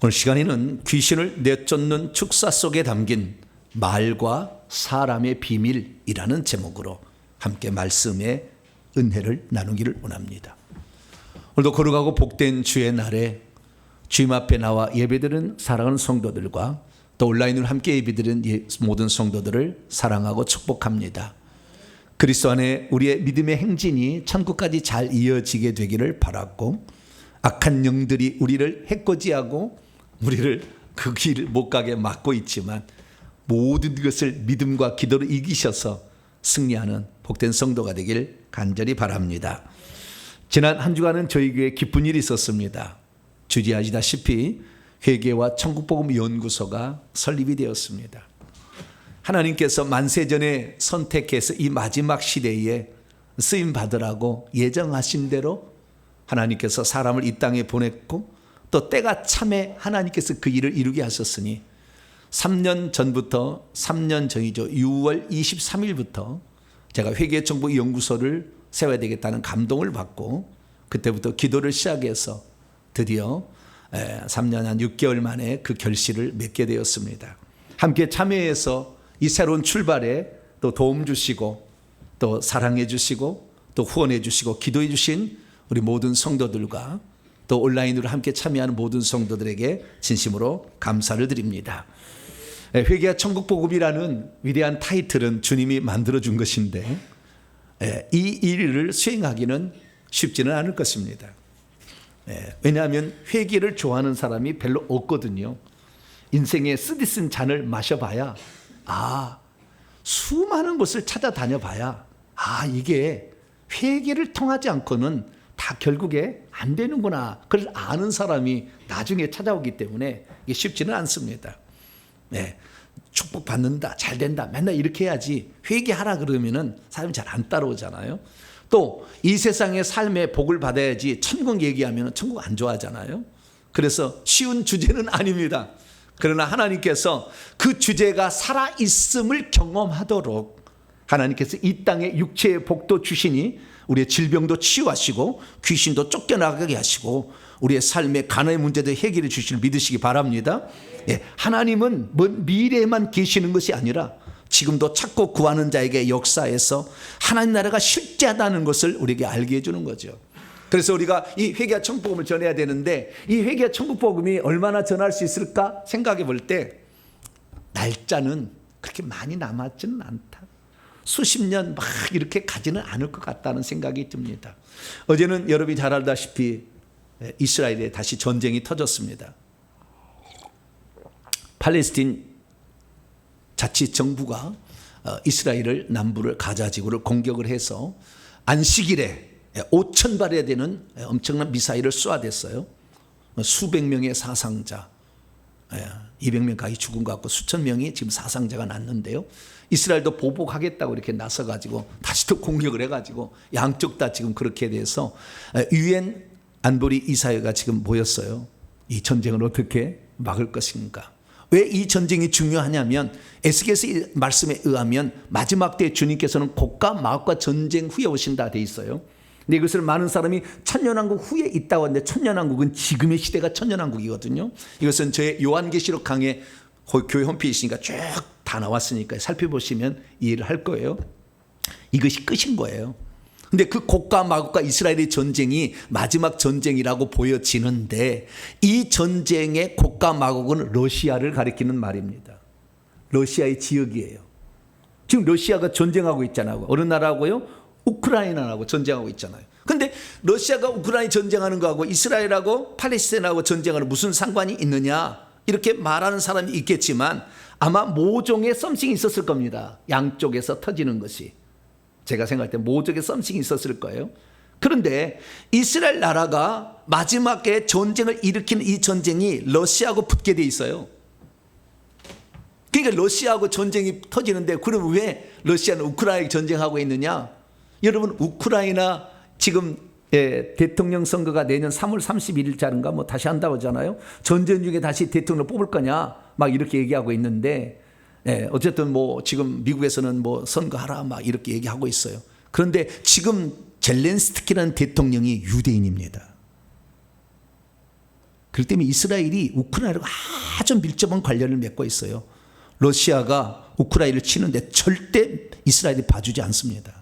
오늘 시간에는 귀신을 내쫓는 축사 속에 담긴 말과 사람의 비밀이라는 제목으로 함께 말씀의 은혜를 나누기를 원합니다. 오늘도 거룩하고 복된 주의 날에 주님 앞에 나와 예배드리는 사랑하는 성도들과 또 온라인으로 함께 예배드리는 모든 성도들을 사랑하고 축복합니다. 그리스도 안에 우리의 믿음의 행진이 천국까지 잘 이어지게 되기를 바랐고, 악한 영들이 우리를 해코지하고 우리를 그 길을 못 가게 막고 있지만 모든 것을 믿음과 기도로 이기셔서 승리하는 복된 성도가 되길 간절히 바랍니다. 지난 한 주간은 저희 교회에 기쁜 일이 있었습니다. 주지하시다시피 회개와 천국복음 연구소가 설립이 되었습니다. 하나님께서 만세전에 선택해서 이 마지막 시대에 쓰임 받으라고 예정하신 대로 하나님께서 사람을 이 땅에 보냈고, 또 때가 참에 하나님께서 그 일을 이루게 하셨으니 3년 전부터 3년 전이죠. 6월 23일부터 제가 회개천국 연구소를 세워야 되겠다는 감동을 받고 그때부터 기도를 시작해서 드디어 3년 한 6개월 만에 그 결실을 맺게 되었습니다. 함께 참여해서 이 새로운 출발에 또 도움 주시고 또 사랑해 주시고 또 후원해 주시고 기도해 주신 우리 모든 성도들과 또 온라인으로 함께 참여하는 모든 성도들에게 진심으로 감사를 드립니다. 회개와 천국복음이라는 위대한 타이틀은 주님이 만들어준 것인데 이 일을 수행하기는 쉽지는 않을 것입니다. 왜냐하면 회개를 좋아하는 사람이 별로 없거든요. 인생에 쓰디쓴 잔을 마셔봐야 수많은 곳을 찾아다녀봐야 이게 회개를 통하지 않고는 다 결국에 안 되는구나. 그걸 아는 사람이 나중에 찾아오기 때문에 이게 쉽지는 않습니다. 축복받는다, 잘 된다, 맨날 이렇게 해야지 회개하라 그러면은 사람이 잘 안 따라오잖아요. 또 이 세상의 삶의 복을 받아야지 천국 얘기하면 천국 안 좋아하잖아요. 그래서 쉬운 주제는 아닙니다. 그러나 하나님께서 그 주제가 살아있음을 경험하도록 하나님께서 이 땅에 육체의 복도 주시니 우리의 질병도 치유하시고 귀신도 쫓겨나가게 하시고 우리의 삶의 가난의 문제도 해결해 주실 믿으시기 바랍니다. 하나님은 먼 미래에만 계시는 것이 아니라 지금도 찾고 구하는 자에게 역사에서 하나님 나라가 실제하다는 것을 우리에게 알게 해주는 거죠. 그래서 우리가 이 회개와 천국복음을 전해야 되는데 이 회개와 천국복음이 얼마나 전할 수 있을까 생각해 볼 때 날짜는 그렇게 많이 남았지는 않다. 수십 년 막 이렇게 가지는 않을 것 같다는 생각이 듭니다. 어제는 여러분이 잘 알다시피 이스라엘에 다시 전쟁이 터졌습니다. 팔레스틴 자치정부가 이스라엘을 남부를 가자지구를 공격을 해서 안식일에 5,000발에 되는 엄청난 미사일을 쏘아댔어요. 수백 명의 사상자, 200명 가까이 죽은 것 같고 수천 명이 지금 사상자가 났는데요. 이스라엘도 보복하겠다고 이렇게 나서가지고 다시 또 공격을 해가지고 양쪽 다 지금 그렇게 돼서 유엔 안보리 이사회가 지금 모였어요. 이 전쟁을 어떻게 막을 것인가. 왜 이 전쟁이 중요하냐면 에스겔서 말씀에 의하면 마지막 때 주님께서는 곡과 마곡과 전쟁 후에 오신다 돼 있어요. 근데 이것을 많은 사람이 천년왕국 후에 있다고 하는데 천년왕국은 지금의 시대가 천년왕국이거든요. 이것은 저의 요한계시록 강의 교회 홈페이지에 있으니까 쭉 다 나왔으니까 살펴보시면 이해를 할 거예요. 이것이 끝인 거예요. 근데 그 곡과 마곡과 이스라엘의 전쟁이 마지막 전쟁이라고 보여지는데 이 전쟁의 곡과 마곡은 러시아를 가리키는 말입니다. 러시아의 지역이에요. 지금 러시아가 전쟁하고 있잖아요. 어느 나라하고요? 우크라이나하고 전쟁하고 있잖아요. 근데 러시아가 우크라이나 전쟁하는 거하고 이스라엘하고 팔레스타인하고 전쟁하는 무슨 상관이 있느냐 이렇게 말하는 사람이 있겠지만 아마 모종의 썸씽이 있었을 겁니다. 양쪽에서 터지는 것이. 제가 생각할 때 모종의 썸씽이 있었을 거예요. 그런데 이스라엘 나라가 마지막에 전쟁을 일으키는 이 전쟁이 러시아하고 붙게 돼 있어요. 그러니까 러시아하고 전쟁이 터지는데 그럼 왜 러시아는 우크라이나 전쟁하고 있느냐? 여러분 우크라이나 지금 대통령 선거가 내년 3월 31일자인가 뭐 다시 한다고 하잖아요. 전쟁 중에 다시 대통령을 뽑을 거냐 막 이렇게 얘기하고 있는데 어쨌든 뭐 지금 미국에서는 뭐 선거하라 막 이렇게 얘기하고 있어요. 그런데 지금 젤렌스키라는 대통령이 유대인입니다. 그렇기 때문에 이스라엘이 우크라이나와 아주 밀접한 관련을 맺고 있어요. 러시아가 우크라이나를 치는데 절대 이스라엘이 봐주지 않습니다.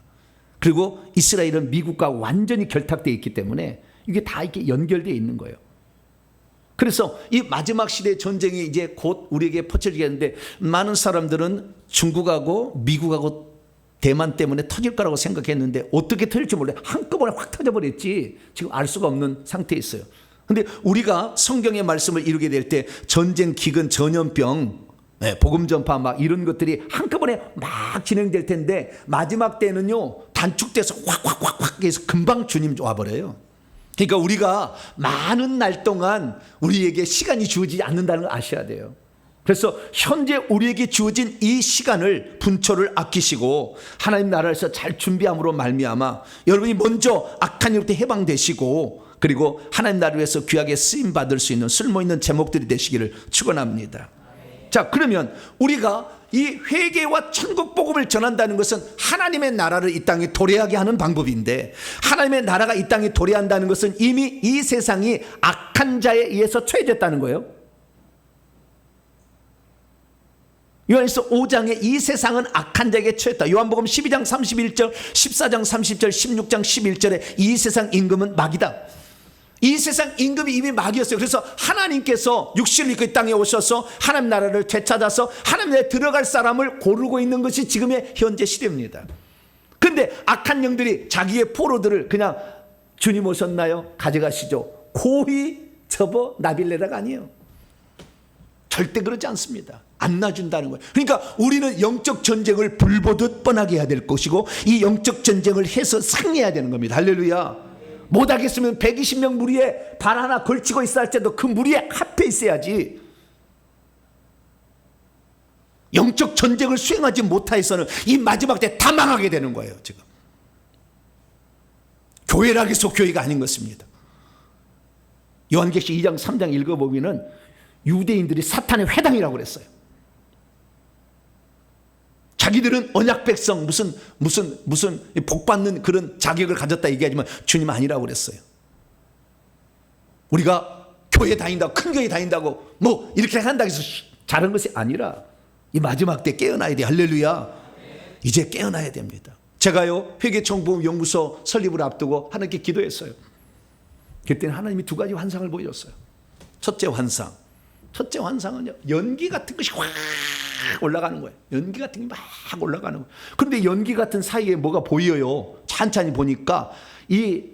그리고 이스라엘은 미국과 완전히 결탁되어 있기 때문에 이게 다 이렇게 연결되어 있는 거예요. 그래서 이 마지막 시대의 전쟁이 이제 곧 우리에게 퍼져지겠는데, 많은 사람들은 중국하고 미국하고 대만 때문에 터질 거라고 생각했는데 어떻게 터질지 몰라요. 한꺼번에 확 터져버렸지 지금 알 수가 없는 상태에 있어요. 그런데 우리가 성경의 말씀을 이루게 될 때 전쟁, 기근, 전염병, 복음 전파 막 이런 것들이 한꺼번에 막 진행될 텐데, 마지막 때는요 단축돼서 확 해서 금방 주님 와버려요. 그러니까 우리가 많은 날 동안 우리에게 시간이 주어지지 않는다는 걸 아셔야 돼요. 그래서 현재 우리에게 주어진 이 시간을, 분초를 아끼시고 하나님 나라에서 잘 준비함으로 말미암아 여러분이 먼저 악한 일부터 해방되시고, 그리고 하나님 나라를 위해서 귀하게 쓰임 받을 수 있는 쓸모있는 제목들이 되시기를 축원합니다. 자, 그러면 우리가 이 회개와 천국 복음을 전한다는 것은 하나님의 나라를 이 땅에 도래하게 하는 방법인데, 하나님의 나라가 이 땅에 도래한다는 것은 이미 이 세상이 악한 자에 의해서 처해졌다는 거예요. 요한일서 5장에 이 세상은 악한 자에게 처했다. 요한복음 12장 31절, 14장 30절, 16장 11절에 이 세상 임금은 마귀다. 이 세상 임금이 이미 마귀였어요. 그래서 하나님께서 육신을 입고 이 땅에 오셔서 하나님 나라를 되찾아서 하나님 나라에 들어갈 사람을 고르고 있는 것이 지금의 현재 시대입니다. 그런데 악한 영들이 자기의 포로들을 그냥 주님 오셨나요? 가져가시죠. 고이 접어 나빌레라가 아니에요. 절대 그러지 않습니다. 안 놔준다는 거예요. 그러니까 우리는 영적 전쟁을 불보듯 뻔하게 해야 될 것이고, 이 영적 전쟁을 해서 승리해야 되는 겁니다. 할렐루야. 못하겠으면 120명 무리에 발 하나 걸치고 있어 할 때도 그 무리에 합해 있어야지. 영적 전쟁을 수행하지 못하여서는 이 마지막 때 다 망하게 되는 거예요. 지금 교회라 해서 교회가 아닌 것입니다. 요한계시 2장 3장 읽어보면 유대인들이 사탄의 회당이라고 그랬어요. 자기들은 언약 백성, 무슨 복 받는 그런 자격을 가졌다 얘기하지만 주님 아니라고 그랬어요. 우리가 교회 다닌다고, 큰 교회 다닌다고 뭐 이렇게 한다고 해서 잘한 것이 아니라 이 마지막 때 깨어나야 돼. 할렐루야. 이제 깨어나야 됩니다. 제가요 회개청부연구소 설립을 앞두고 하나님께 기도했어요. 그때는 하나님이 두 가지 환상을 보여줬어요. 첫째 환상은요, 연기 같은 것이 확 올라가는 거예요. 연기 같은 게 막 올라가는 거예요. 그런데 연기 같은 사이에 뭐가 보여요. 찬찬히 보니까 이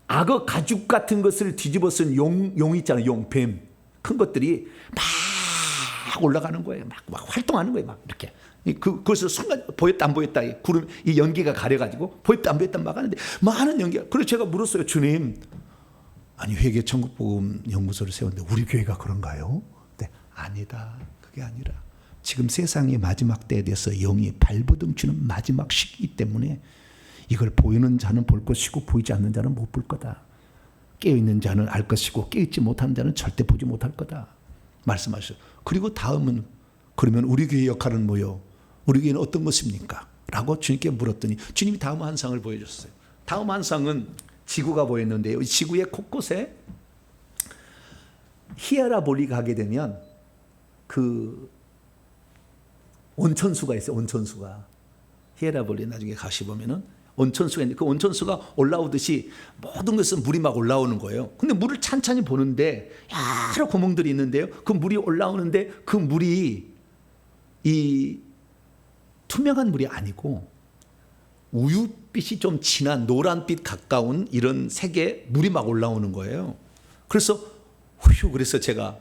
악어 가죽 같은 것을 뒤집어 쓴 용 있잖아요. 용, 뱀. 큰 것들이 막 올라가는 거예요. 막 활동하는 거예요. 막 이렇게. 그것을 순간 보였다 안 보였다. 구름, 이 연기가 가려가지고 보였다 안 보였다 막 하는데 많은 연기가. 그래서 제가 물었어요. 주님, 아니 회개 천국복음 연구소를 세웠는데 우리 교회가 그런가요? 네, 아니다. 그게 아니라 지금 세상의 마지막 때에 대해서 영이 발버둥 치는 마지막 시기이기 때문에 이걸 보이는 자는 볼 것이고 보이지 않는 자는 못 볼 거다. 깨어있는 자는 알 것이고 깨어있지 못하는 자는 절대 보지 못할 거다 말씀하셨어요. 그리고 다음은, 그러면 우리 교회의 역할은 뭐요? 우리 교회는 어떤 것입니까? 라고 주님께 물었더니 주님이 다음 환상을 보여줬어요. 다음 환상은 지구가 보였는데요, 지구의 곳곳에 히에라볼리가 가게 되면 그 온천수가 있어요. 온천수가. 히에라볼리 나중에 가시보면은 온천수가 있는데 그 온천수가 올라오듯이 모든 것은 물이 막 올라오는 거예요. 근데 물을 찬찬히 보는데 여러 구멍들이 있는데요, 그 물이 올라오는데 그 물이 이 투명한 물이 아니고 우유빛이 좀 진한 노란빛 가까운 이런 색의 물이 막 올라오는 거예요. 그래서 그래서 제가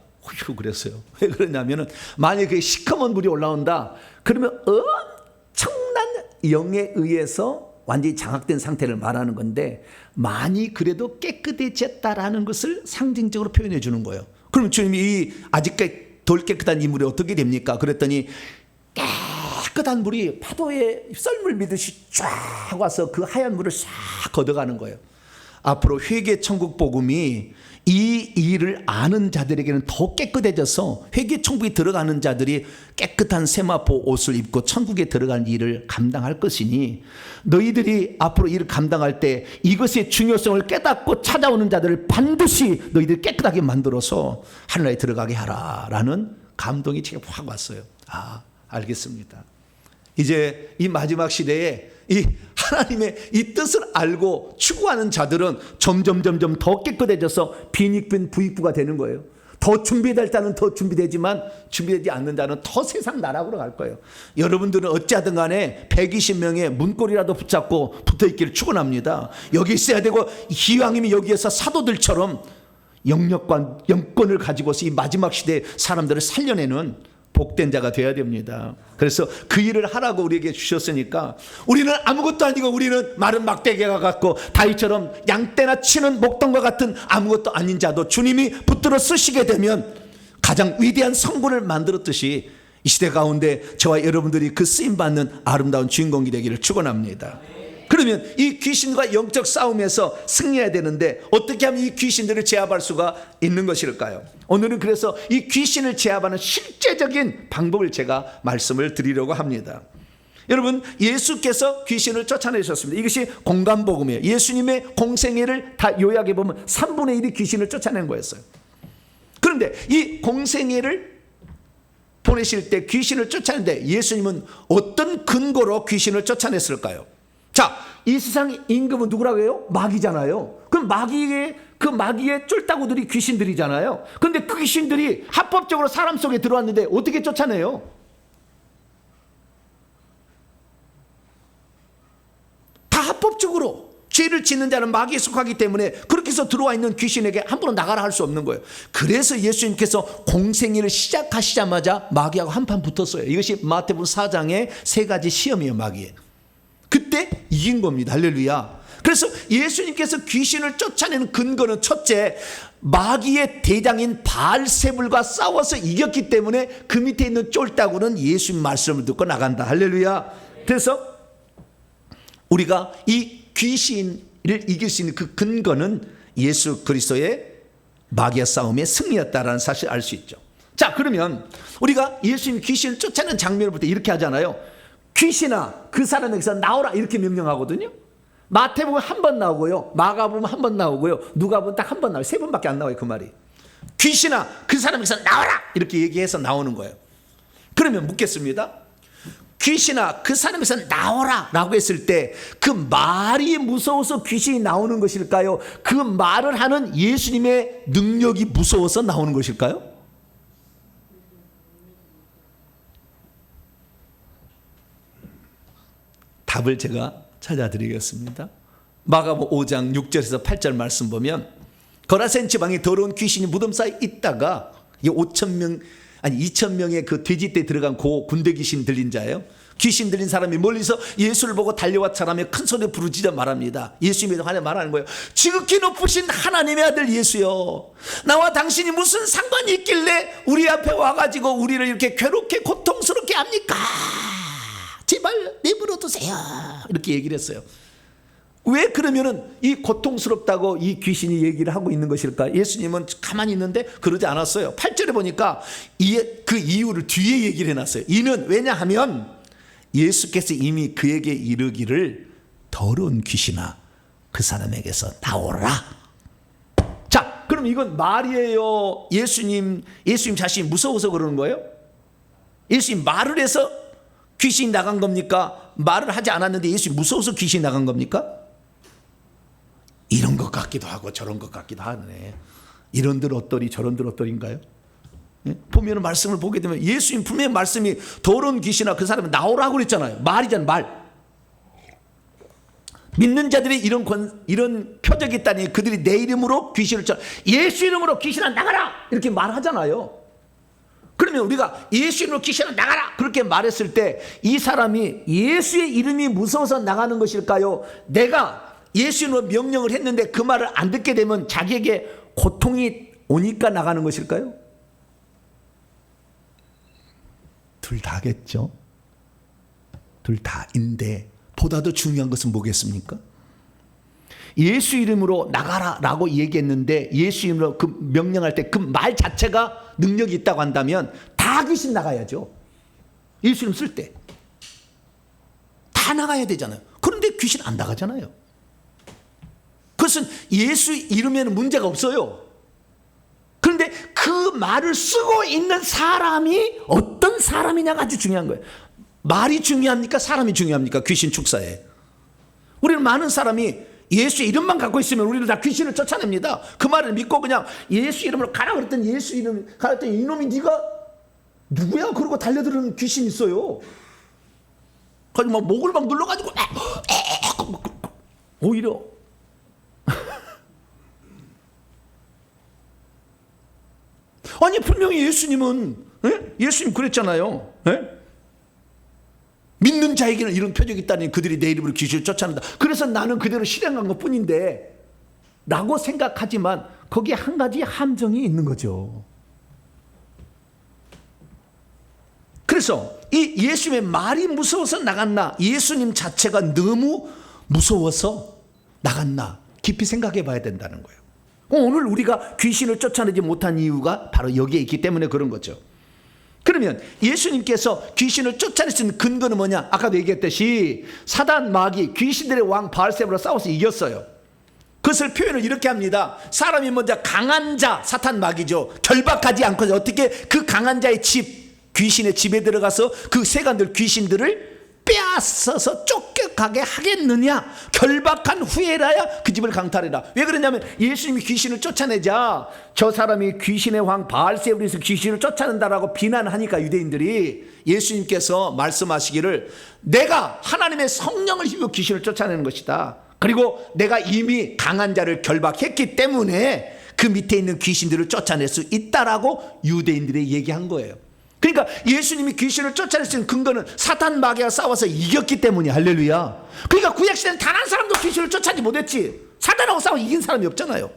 그랬어요. 왜 그러냐면은 만약에 시커먼 물이 올라온다 그러면 엄청난 영에 의해서 완전히 장악된 상태를 말하는 건데, 많이 그래도 깨끗해졌다라는 것을 상징적으로 표현해 주는 거예요. 그럼 주님이 이 아직까지 덜 깨끗한 이 물이 어떻게 됩니까? 그랬더니 깨끗한 물이 파도에 썰물 미듯이 쫙 와서 그 하얀 물을 싹 걷어가는 거예요. 앞으로 회개 천국 복음이 이 일을 아는 자들에게는 더 깨끗해져서 회개 천국에 들어가는 자들이 깨끗한 세마포 옷을 입고 천국에 들어가는 일을 감당할 것이니 너희들이 앞으로 일을 감당할 때 이것의 중요성을 깨닫고 찾아오는 자들을 반드시 너희들 깨끗하게 만들어서 하늘나라에 들어가게 하라라는 감동이 제게 확 왔어요. 아, 알겠습니다. 이제 이 마지막 시대에 이 하나님의 이 뜻을 알고 추구하는 자들은 점점 더 깨끗해져서 빈익빈 부익부가 되는 거예요. 더 준비될 자는 더 준비되지만 준비되지 않는 자는 더 세상 나락으로 갈 거예요. 여러분들은 어찌하든 간에 120명의 문고리라도 붙잡고 붙어있기를 축원합니다. 여기 있어야 되고 기왕이면 여기에서 사도들처럼 영역과 영권을 가지고서 이 마지막 시대의 사람들을 살려내는 복된 자가 되어야 됩니다. 그래서 그 일을 하라고 우리에게 주셨으니까 우리는 아무것도 아니고 우리는 마른 막대기가 같고 다윗처럼 양떼나 치는 목동과 같은 아무것도 아닌 자도 주님이 붙들어 쓰시게 되면 가장 위대한 성군을 만들었듯이 이 시대 가운데 저와 여러분들이 그 쓰임받는 아름다운 주인공이 되기를 축원합니다. 그러면 이 귀신과 영적 싸움에서 승리해야 되는데 어떻게 하면 이 귀신들을 제압할 수가 있는 것일까요? 오늘은 그래서 이 귀신을 제압하는 실제적인 방법을 제가 말씀을 드리려고 합니다. 여러분, 예수께서 귀신을 쫓아내셨습니다. 이것이 공간복음이에요. 예수님의 공생애를 다 요약해 보면 3분의 1이 귀신을 쫓아낸 거였어요. 그런데 이 공생애를 보내실 때 귀신을 쫓아내는데 예수님은 어떤 근거로 귀신을 쫓아냈을까요? 자, 이 세상 임금은 누구라고 해요? 마귀잖아요. 그럼 그 마귀의 쫄따구들이 귀신들이잖아요. 그런데 그 귀신들이 합법적으로 사람 속에 들어왔는데 어떻게 쫓아내요? 다 합법적으로. 죄를 짓는 자는 마귀에 속하기 때문에 그렇게 해서 들어와 있는 귀신에게 함부로 나가라 할 수 없는 거예요. 그래서 예수님께서 공생애를 시작하시자마자 마귀하고 한판 붙었어요. 이것이 마태복음 4장의 3가지 시험이에요. 마귀의. 그때 이긴 겁니다. 할렐루야. 그래서 예수님께서 귀신을 쫓아내는 근거는 첫째, 마귀의 대장인 바알세불과 싸워서 이겼기 때문에 그 밑에 있는 쫄따구는 예수님 말씀을 듣고 나간다. 할렐루야. 그래서 우리가 이 귀신을 이길 수 있는 그 근거는 예수 그리스도의 마귀와 싸움의 승리였다라는 사실을 알 수 있죠. 자, 그러면 우리가 예수님 귀신을 쫓아내는 장면을 볼 때 이렇게 하잖아요. 귀신아, 그 사람에게서 나오라 이렇게 명령하거든요. 마태복음 한 번 나오고요, 마가복음 한 번 나오고요, 누가복음 딱 한 번 나와요. 3번밖에 안 나와요. 그 말이. 귀신아, 그 사람에게서 나오라 이렇게 얘기해서 나오는 거예요. 그러면 묻겠습니다. 귀신아, 그 사람에게서 나오라 라고 했을 때 그 말이 무서워서 귀신이 나오는 것일까요? 그 말을 하는 예수님의 능력이 무서워서 나오는 것일까요? 답을 제가 찾아드리겠습니다. 마가복음 5장 6절에서 8절 말씀 보면 거라센 지방에 더러운 귀신이 무덤 사이에 있다가 2,000명의 그 돼지떼에 들어간 그 군대 귀신 들린 자예요. 귀신 들린 사람이 멀리서 예수를 보고 달려왔자라며 큰 소리로 부르짖어 말합니다. 예수님이 하나 말하는 거예요. 지극히 높으신 하나님의 아들 예수여, 나와 당신이 무슨 상관이 있길래 우리 앞에 와가지고 우리를 이렇게 괴롭게 고통스럽게 합니까? 제발 내버려 두세요. 이렇게 얘기를 했어요. 왜 그러면은 이 고통스럽다고 이 귀신이 얘기를 하고 있는 것일까? 예수님은 가만히 있는데 그러지 않았어요. 8절에 보니까 그 이유를 뒤에 얘기를 해놨어요. 이는 왜냐하면 예수께서 이미 그에게 이르기를 더러운 귀신아, 그 사람에게서 나오라. 자, 그럼 이건 말이에요? 예수님 자신이 무서워서 그러는 거예요? 예수님 말을 해서 귀신이 나간 겁니까? 말을 하지 않았는데 예수님 무서워서 귀신이 나간 겁니까? 이런 것 같기도 하고 저런 것 같기도 하네. 이런들 어떠리 저런들 어떠리인가요? 보면 말씀을 보게 되면 예수님 분명히 말씀이 더러운 귀신아 그 사람은 나오라고 그랬잖아요. 말이잖아요. 말. 믿는 자들이 이런 표적이 있다니 그들이 내 이름으로 귀신을 쳐 예수 이름으로 귀신아 나가라 이렇게 말하잖아요. 그러면 우리가 예수 이름으로 귀신아 나가라 그렇게 말했을 때 이 사람이 예수의 이름이 무서워서 나가는 것일까요? 내가 예수 이름으로 명령을 했는데 그 말을 안 듣게 되면 자기에게 고통이 오니까 나가는 것일까요? 둘 다겠죠. 둘 다인데 보다 더 중요한 것은 뭐겠습니까? 예수 이름으로 나가라라고 얘기했는데 예수 이름으로 그 명령할 때 그 말 자체가 능력이 있다고 한다면 다 귀신 나가야죠. 예수 이름 쓸 때 다 나가야 되잖아요. 그런데 귀신 안 나가잖아요. 그것은 예수 이름에는 문제가 없어요. 그런데 그 말을 쓰고 있는 사람이 어떤 사람이냐가 아주 중요한 거예요. 말이 중요합니까? 사람이 중요합니까? 귀신 축사에. 우리는 많은 사람이 예수의 이름만 갖고 있으면 우리는 다 귀신을 쫓아냅니다. 그 말을 믿고 그냥 예수 이름으로 가라 그랬더니 예수 이름 가라 했더니 이놈이 네가 누구야? 그러고 달려드는 귀신 있어요. 그래서 막 목을 막 눌러가지고 오히려 아니 분명히 예수님은 예수님 그랬잖아요. 믿는 자에게는 이런 표적이 있다니 그들이 내 이름으로 귀신을 쫓아낸다. 그래서 나는 그대로 실행한 것뿐인데 라고 생각하지만 거기에 한 가지 함정이 있는 거죠. 그래서 이 예수님의 말이 무서워서 나갔나, 예수님 자체가 너무 무서워서 나갔나 깊이 생각해 봐야 된다는 거예요. 오늘 우리가 귀신을 쫓아내지 못한 이유가 바로 여기에 있기 때문에 그런 거죠. 그러면 예수님께서 귀신을 쫓아낼 수 있는 근거는 뭐냐? 아까도 얘기했듯이 사단 마귀 귀신들의 왕 바알세바로 싸워서 이겼어요. 그것을 표현을 이렇게 합니다. 사람이 먼저 강한 자, 사탄 마귀죠. 결박하지 않고 어떻게 그 강한 자의 집, 귀신의 집에 들어가서 그 세간들 귀신들을 빼앗아서 쫓겨가게 하겠느냐? 결박한 후에라야 그 집을 강탈해라. 왜 그러냐면 예수님이 귀신을 쫓아내자 저 사람이 귀신의 왕 바알세불에서 귀신을 쫓아낸다라고 비난하니까 유대인들이 예수님께서 말씀하시기를 내가 하나님의 성령을 힘입어 귀신을 쫓아내는 것이다. 그리고 내가 이미 강한 자를 결박했기 때문에 그 밑에 있는 귀신들을 쫓아낼 수 있다라고 유대인들이 얘기한 거예요. 그러니까 예수님이 귀신을 쫓아낼 수 있는 근거는 사탄 마귀와 싸워서 이겼기 때문이야. 할렐루야. 그러니까 구약시대는 단 한 사람도 귀신을 쫓아내지 못했지. 사탄하고 싸워 이긴 사람이 없잖아요.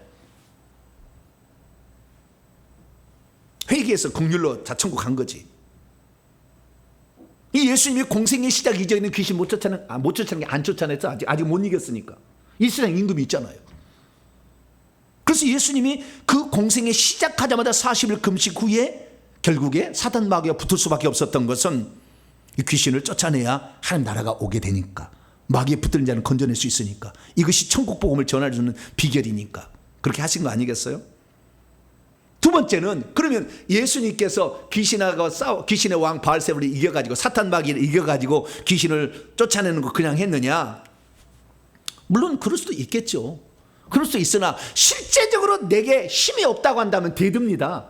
회개해서 긍휼로 자천국 간 거지. 이 예수님이 공생의 시작 이전에는 귀신 못 쫓아내는 게 안 쫓아냈어. 아직 못 이겼으니까. 이 세상 임금이 있잖아요. 그래서 예수님이 그 공생의 시작하자마자 40일 금식 후에 결국에 사단 마귀가 붙을 수밖에 없었던 것은 이 귀신을 쫓아내야 하나님 나라가 오게 되니까, 마귀에 붙들린 자는 건져낼 수 있으니까, 이것이 천국 복음을 전해주는 비결이니까 그렇게 하신 거 아니겠어요? 두 번째는 그러면 예수님께서 귀신의 왕 바알세불을 이겨가지고 사탄 마귀를 이겨가지고 귀신을 쫓아내는 거 그냥 했느냐? 물론 그럴 수도 있겠죠. 그럴 수도 있으나 실제적으로 내게 힘이 없다고 한다면 대듭니다.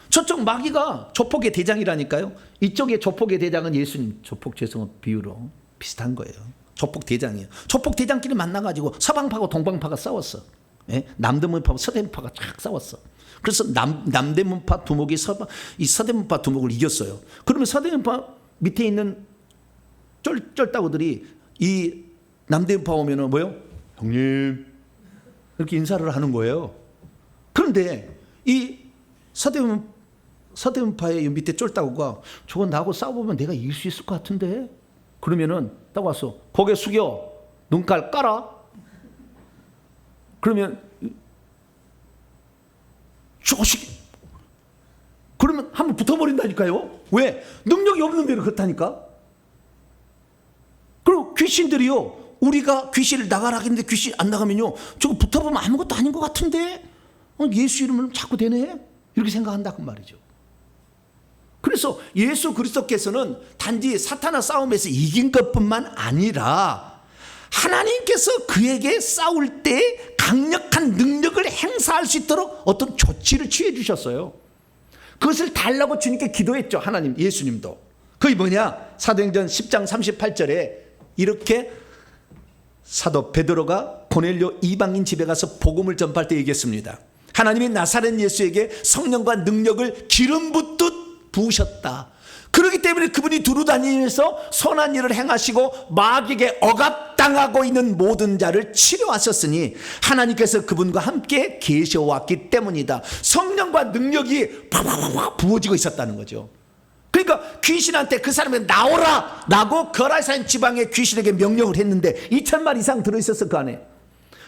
저쪽 마귀가 조폭의 대장이라니까요. 이쪽의 조폭의 대장은 예수님 조폭 죄송한 비유로 비슷한 거예요. 조폭 대장이에요. 조폭 대장끼리 만나가지고 서방파하고 동방파가 싸웠어. 남대문파하고 서대문파가 쫙 싸웠어. 그래서 남대문파 두목이 이 서대문파 두목을 이겼어요. 그러면 서대문파 밑에 있는 쫄따구들이 이 남대문파 오면은 뭐요? 형님 이렇게 인사를 하는 거예요. 그런데 이 서대문파의 밑에 쫄따구가 저거 나하고 싸워보면 내가 이길 수 있을 것 같은데? 그러면은 딱 와서 고개 숙여 눈깔 깔아. 그러면 조식 그러면 한번 붙어버린다니까요. 왜? 능력이 없는 데는 그렇다니까. 그리고 귀신들이요, 우리가 귀신을 나가라 했는데 귀신 안 나가면요 저거 붙어보면 아무것도 아닌 것 같은데 예수 이름은 자꾸 되네 이렇게 생각한다고 말이죠. 그래서 예수 그리스도께서는 단지 사탄과 싸움에서 이긴 것뿐만 아니라 하나님께서 그에게 싸울 때 강력한 능력을 행사할 수 있도록 어떤 조치를 취해 주셨어요. 그것을 달라고 주님께 기도했죠. 하나님, 예수님도. 그게 뭐냐? 사도행전 10장 38절에 이렇게 사도 베드로가 고넬료 이방인 집에 가서 복음을 전파할 때 얘기했습니다. 하나님이 나사렛 예수에게 성령과 능력을 기름 붓듯 부으셨다. 그렇기 때문에 그분이 두루다니면서 선한 일을 행하시고 마귀에게 억압당하고 있는 모든 자를 치료하셨으니 하나님께서 그분과 함께 계셔왔기 때문이다. 성령과 능력이 팍팍팍 부어지고 있었다는 거죠. 그러니까 귀신한테 그 사람에게 나오라 라고 거라사인 지방의 귀신에게 명령을 했는데 2,000마리 이상 들어있었어 그 안에.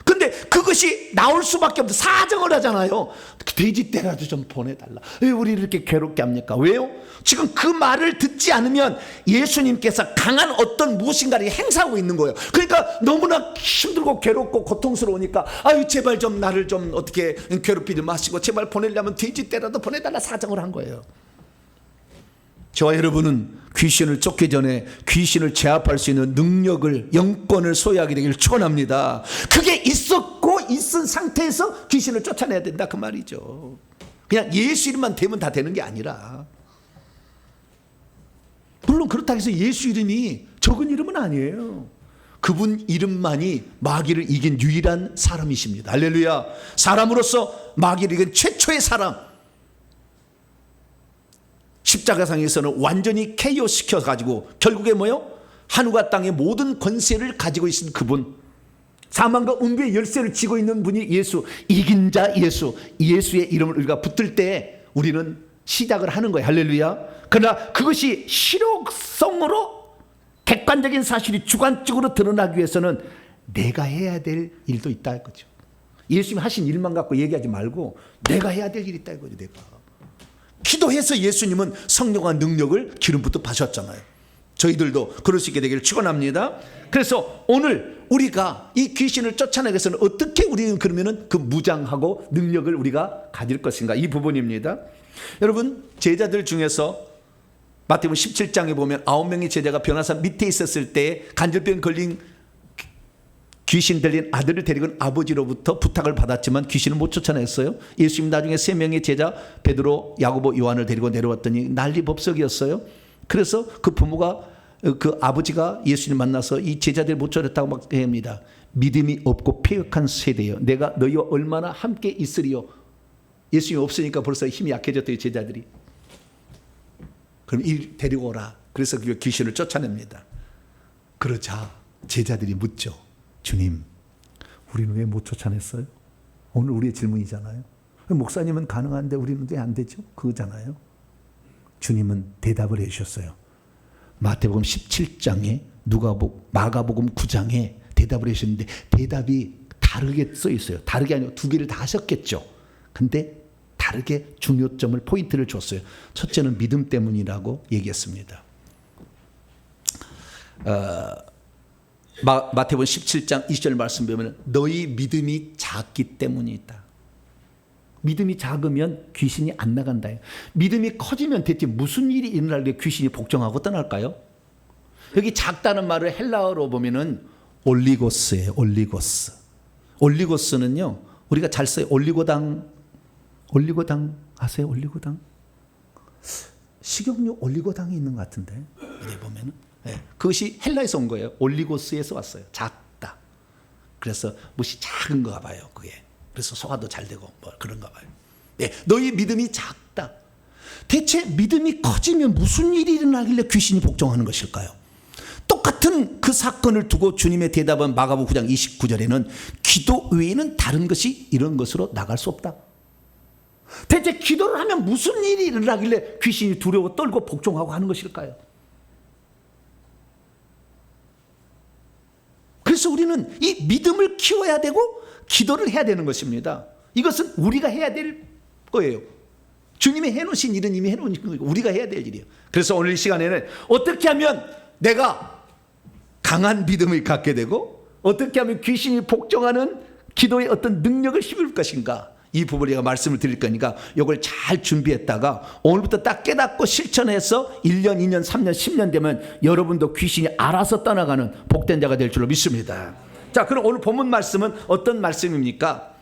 근데 그것이 나올 수밖에 없어. 사정을 하잖아요. 돼지 떼라도 좀 보내달라. 왜 우리를 이렇게 괴롭게 합니까? 왜요? 지금 그 말을 듣지 않으면 예수님께서 강한 어떤 무엇인가를 행사하고 있는 거예요. 그러니까 너무나 힘들고 괴롭고 고통스러우니까 아유 제발 좀 나를 좀 어떻게 괴롭히지 마시고 제발 보내려면 돼지 떼라도 보내달라 사정을 한 거예요. 저와 여러분은 귀신을 쫓기 전에 귀신을 제압할 수 있는 능력을, 영권을 소유하게 되기를 축원합니다. 그게 있었고 있은 상태에서 귀신을 쫓아내야 된다 그 말이죠. 그냥 예수 이름만 대면 다 되는 게 아니라, 물론 그렇다고 해서 예수 이름이 적은 이름은 아니에요. 그분 이름만이 마귀를 이긴 유일한 사람이십니다. 할렐루야. 사람으로서 마귀를 이긴 최초의 사람. 십자가상에서는 완전히 KO 시켜가지고 결국에 뭐요? 하늘과 땅의 모든 권세를 가지고 있는 그분, 사망과 음부의 열쇠를 쥐고 있는 분이 예수, 이긴 자 예수, 예수의 이름을 우리가 붙들 때 우리는 시작을 하는 거예요. 할렐루야. 그러나 그것이 실효성으로 객관적인 사실이 주관적으로 드러나기 위해서는 내가 해야 될 일도 있다 이거죠. 예수님이 하신 일만 갖고 얘기하지 말고 내가 해야 될 일이 있다 이거죠. 내가 기도해서 예수님은 성령과 능력을 기름부터 받으셨잖아요. 저희들도 그럴 수 있게 되기를 축원합니다. 그래서 오늘 우리가 이 귀신을 쫓아내기 위해서는 어떻게 우리는 그러면은 그 무장하고 능력을 우리가 가질 것인가, 이 부분입니다. 여러분, 제자들 중에서 마태복음 17장에 보면 9명의 제자가 변화산 밑에 있었을 때 간절병 걸린 귀신 들린 아들을 데리고 아버지로부터 부탁을 받았지만 귀신을 못 쫓아냈어요. 예수님 나중에 3명의 제자 베드로, 야고보, 요한을 데리고 내려왔더니 난리법석이었어요. 그래서 그 부모가, 그 아버지가 예수님 만나서 이 제자들 못 쫓았다고 막 합니다. 믿음이 없고 패역한 세대여, 내가 너희와 얼마나 함께 있으리요. 예수님이 없으니까 벌써 힘이 약해졌대요, 제자들이. 그럼 이 데리고 오라. 그래서 그 귀신을 쫓아냅니다. 그러자 제자들이 묻죠. 주님, 우리는 왜 못 쫓아냈어요? 오늘 우리의 질문이잖아요. 목사님은 가능한데 우리는 왜 안 되죠? 그거잖아요. 주님은 대답을 해주셨어요. 마태복음 17장에 마가복음 9장에 대답을 해주셨는데 대답이 다르게 써 있어요. 다르게 아니고 두 개를 다 하셨겠죠. 근데 다르게 중요점을, 포인트를 줬어요. 첫째는 믿음 때문이라고 얘기했습니다. 마태복음 17장 20절 말씀 보면 너희 믿음이 작기 때문이다. 믿음이 작으면 귀신이 안 나간다. 믿음이 커지면 대체 무슨 일이 일어나길래 귀신이 복종하고 떠날까요? 여기 작다는 말을 헬라어로 보면은 올리고스예요. 올리고스. 올리고스는요, 우리가 잘 써요. 올리고당 아세요? 올리고당? 식용유 올리고당이 있는 것 같은데 어디 보면은. 네, 그것이 헬라에서 온 거예요. 올리고스에서 왔어요. 작다. 그래서 무엇이 작은가 봐요. 그게. 그래서 소화도 잘 되고 뭐 그런가 봐요. 네, 너희 믿음이 작다. 대체 믿음이 커지면 무슨 일이 일어나길래 귀신이 복종하는 것일까요? 똑같은 그 사건을 두고 주님의 대답은 마가복음 9장 29절에는 기도 외에는 다른 것이 이런 것으로 나갈 수 없다. 대체 기도를 하면 무슨 일이 일어나길래 귀신이 두려워 떨고 복종하고 하는 것일까요? 그래서 우리는 이 믿음을 키워야 되고 기도를 해야 되는 것입니다. 이것은 우리가 해야 될 거예요. 주님이 해놓으신 일은 이미 해놓은 거고 우리가 해야 될 일이에요. 그래서 오늘 이 시간에는 어떻게 하면 내가 강한 믿음을 갖게 되고 어떻게 하면 귀신이 복종하는 기도의 어떤 능력을 힘을 것인가, 이 부분을 제가 말씀을 드릴 거니까 이걸 잘 준비했다가 오늘부터 딱 깨닫고 실천해서 1년, 2년, 3년, 10년 되면 여러분도 귀신이 알아서 떠나가는 복된 자가 될 줄로 믿습니다. 자, 그럼 오늘 본문 말씀은 어떤 말씀입니까?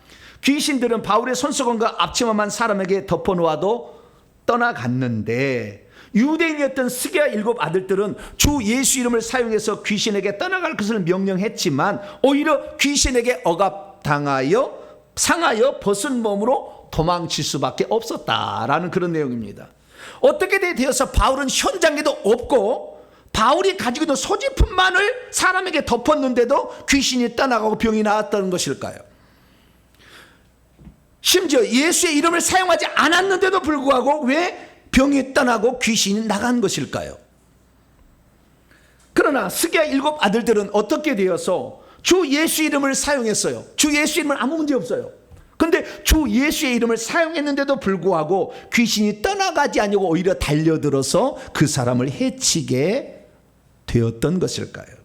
귀신들은 바울의 손수건과 앞치마만 사람에게 덮어놓아도 떠나갔는데 유대인이었던 스게와 7 아들들은 주 예수 이름을 사용해서 귀신에게 떠나갈 것을 명령했지만 오히려 귀신에게 억압당하여 상하여 벗은 몸으로 도망칠 수밖에 없었다라는 그런 내용입니다. 어떻게 되어서 바울은 현장에도 없고 바울이 가지고 있는 소지품만을 사람에게 덮었는데도 귀신이 떠나가고 병이 나았다는 것일까요? 심지어 예수의 이름을 사용하지 않았는데도 불구하고 왜 병이 떠나고 귀신이 나간 것일까요? 그러나 스게야 7 아들들은 어떻게 되어서 주 예수 이름을 사용했어요. 주 예수 이름은 아무 문제 없어요. 그런데 주 예수의 이름을 사용했는데도 불구하고 귀신이 떠나가지 아니고 오히려 달려들어서 그 사람을 해치게 되었던 것일까요?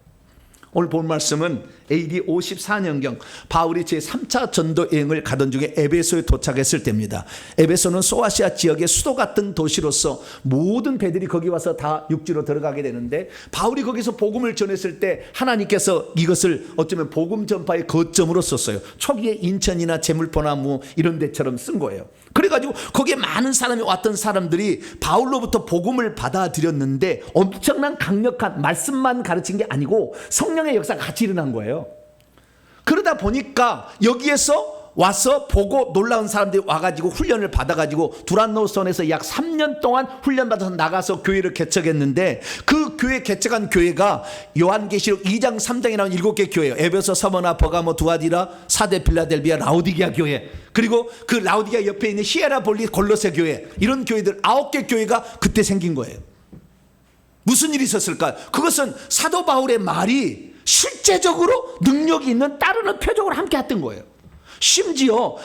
오늘 본 말씀은 AD 54년경 바울이 제3차 전도 여행을 가던 중에 에베소에 도착했을 때입니다. 에베소는 소아시아 지역의 수도 같은 도시로서 모든 배들이 거기 와서 다 육지로 들어가게 되는데, 바울이 거기서 복음을 전했을 때 하나님께서 이것을 어쩌면 복음 전파의 거점으로 썼어요. 초기에 인천이나 제물포나 뭐 이런 데처럼 쓴 거예요. 그래가지고 거기에 많은 사람이 왔던 사람들이 바울로부터 복음을 받아들였는데, 엄청난 강력한 말씀만 가르친 게 아니고 성령의 역사가 같이 일어난 거예요. 그러다 보니까 여기에서 와서 보고 놀라운 사람들이 와가지고 훈련을 받아가지고 두란노선에서 약 3년 동안 훈련받아서 나가서 교회를 개척했는데, 그 교회 개척한 교회가 요한계시록 2장 3장에 나온 7개 교회예요. 에베소, 서머나, 버가모, 두아디라, 사데, 필라델비아, 라오디게아 교회, 그리고 그 라오디게아 옆에 있는 히에라볼리, 골로새 교회, 이런 교회들 9개 교회가 그때 생긴 거예요. 무슨 일이 있었을까요? 그것은 사도 바울의 말이 실제적으로 능력이 있는 따르는 표적으로 함께 했던 거예요. 심지어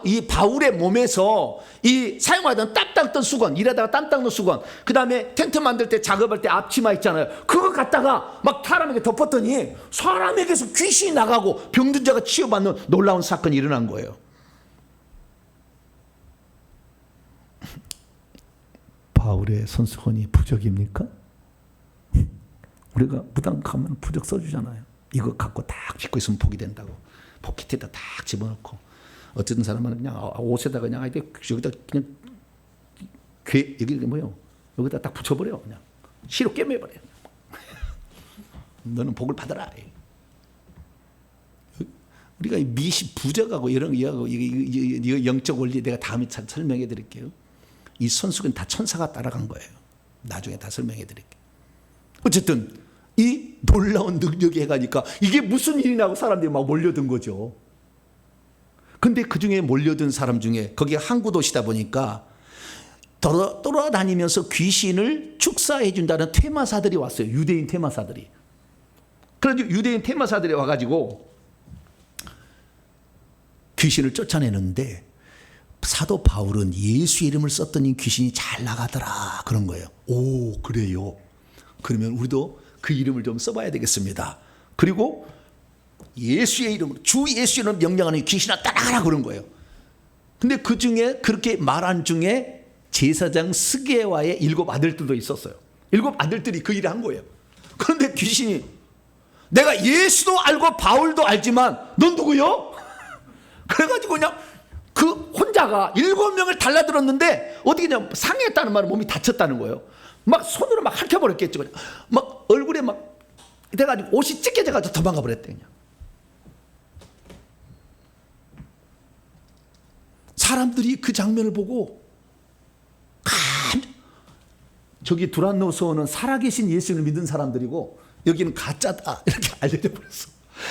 이 바울의 몸에서 이 사용하던 땀 닦던 수건, 일하다가 땀 닦는 수건, 그 다음에 텐트 만들 때 작업할 때 앞치마 있잖아요. 그거 갖다가 막 사람에게 덮었더니 사람에게서 귀신이 나가고 병든 자가 치유받는 놀라운 사건이 일어난 거예요. 바울의 손수건이 부적입니까? 우리가 무당 가면 부적 써주잖아요. 이거 갖고 딱 짚고 있으면 복이 된다고. 포켓에다 딱 집어넣고, 어쨌든 사람은 그냥 옷에다가 그냥 여기다 그냥 여기 뭐요? 여기다 딱 붙여버려. 그냥 시로 꿰매버려. 너는 복을 받아라. 우리가 미시 부적하고 이런 이하고 이 영적 원리 내가 다음에 잘 설명해 드릴게요. 이 손수건 다 천사가 따라간 거예요. 나중에 다 설명해 드릴게요. 어쨌든 이 놀라운 능력이 해가니까 이게 무슨 일이냐고 사람들이 막 몰려든 거죠. 근데 그 중에 몰려든 사람 중에, 거기가 항구 도시다 보니까 돌아다니면서 귀신을 축사해 준다는 퇴마사들이 왔어요. 유대인 퇴마사들이. 그래서 유대인 퇴마사들이 와가지고 귀신을 쫓아내는데, 사도 바울은 예수 이름을 썼더니 귀신이 잘 나가더라 그런 거예요. 오, 그래요? 그러면 우리도 그 이름을 좀 써봐야 되겠습니다. 그리고 예수의 이름으로, 주 예수 이름으로 명령하는 귀신아 따라가라 그런 거예요. 근데 그 중에 그렇게 말한 중에 제사장 스게와의 7 아들들도 있었어요. 7 아들들이 그 일을 한 거예요. 그런데 귀신이, 내가 예수도 알고 바울도 알지만 넌 누구요? 그래가지고 그냥 그 혼자가 7명을 달라들었는데 어떻게 그냥 상했다는 말은 몸이 다쳤다는 거예요. 막 손으로 막 핥혀버렸겠죠. 그냥 막 얼굴에 막 돼가지고 옷이 찢겨져가지고 도망가 버렸대. 그냥 사람들이 그 장면을 보고 저기 두란노서는 살아계신 예수를 믿은 사람들이고 여기는 가짜다 이렇게 알려져 버렸어.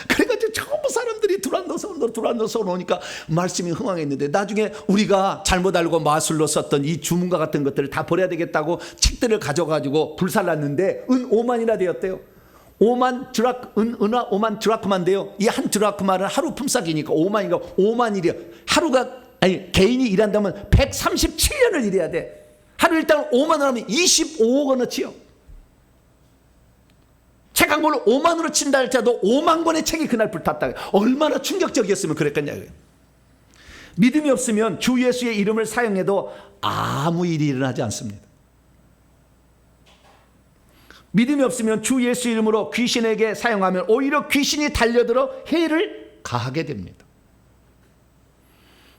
그래가지고 전부 사람들이 두란노서 오니까 말씀이 흥황했는데, 나중에 우리가 잘못 알고 마술로 썼던 이 주문과 같은 것들을 다 버려야 되겠다고 책들을 가져가지고 불살랐는데 은 5만이나 되었대요. 5만 드라크마인데요. 이 한 드라크마는 하루 품삯이니까 5만이니까 5만이래요. 하루가, 아니 개인이 일한다면 137년을 일해야 돼. 하루 일당 5만 원 하면 25억 원어치요. 책 한 권을 5만 원으로 친다 할지라도 5만 권의 책이 그날 불탔다. 얼마나 충격적이었으면 그랬겠냐고요. 믿음이 없으면 주 예수의 이름을 사용해도 아무 일이 일어나지 않습니다. 믿음이 없으면 주 예수 이름으로 귀신에게 사용하면 오히려 귀신이 달려들어 해를 가하게 됩니다.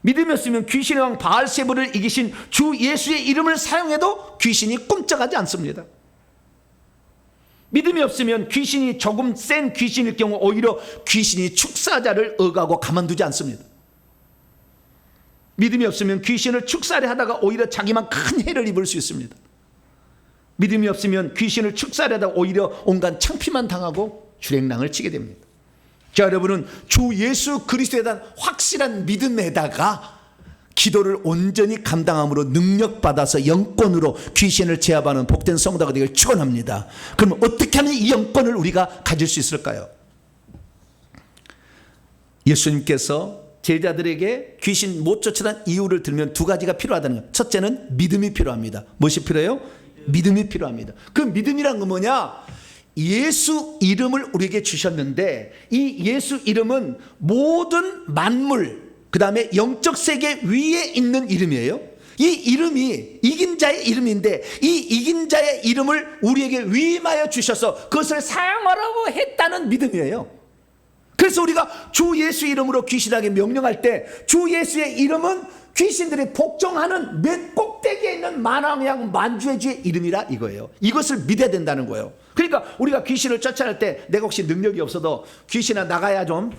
믿음이 없으면 귀신의 왕 바알세불을 이기신 주 예수의 이름을 사용해도 귀신이 꿈쩍하지 않습니다. 믿음이 없으면 귀신이 조금 센 귀신일 경우 오히려 귀신이 축사자를 억하고 가만두지 않습니다. 믿음이 없으면 귀신을 축사를 하다가 오히려 자기만 큰 해를 입을 수 있습니다. 믿음이 없으면 귀신을 축사를 하다가 오히려 온갖 창피만 당하고 주랭랑을 치게 됩니다. 자, 여러분은 주 예수 그리스도에 대한 확실한 믿음에다가 기도를 온전히 감당함으로 능력받아서 영권으로 귀신을 제압하는 복된 성도가 되길 축원합니다. 그럼 어떻게 하면 이 영권을 우리가 가질 수 있을까요? 예수님께서 제자들에게 귀신 못 쫓아낸 이유를 들면 두 가지가 필요하다는 거예요. 첫째는 믿음이 필요합니다. 무엇이 필요해요? 믿음이 필요합니다. 그 믿음이란 건 뭐냐? 예수 이름을 우리에게 주셨는데 이 예수 이름은 모든 만물, 그 다음에 영적 세계 위에 있는 이름이에요. 이 이름이 이긴 자의 이름인데 이 이긴 자의 이름을 우리에게 위임하여 주셔서 그것을 사용하라고 했다는 믿음이에요. 그래서 우리가 주 예수 이름으로 귀신에게 명령할 때 주 예수의 이름은 귀신들이 복종하는 맨 꼭대기에 있는 만왕양 만주의 이름이라 이거예요. 이것을 믿어야 된다는 거예요. 그러니까 우리가 귀신을 쫓아낼 때 내가 혹시 능력이 없어도 귀신아 나가야 좀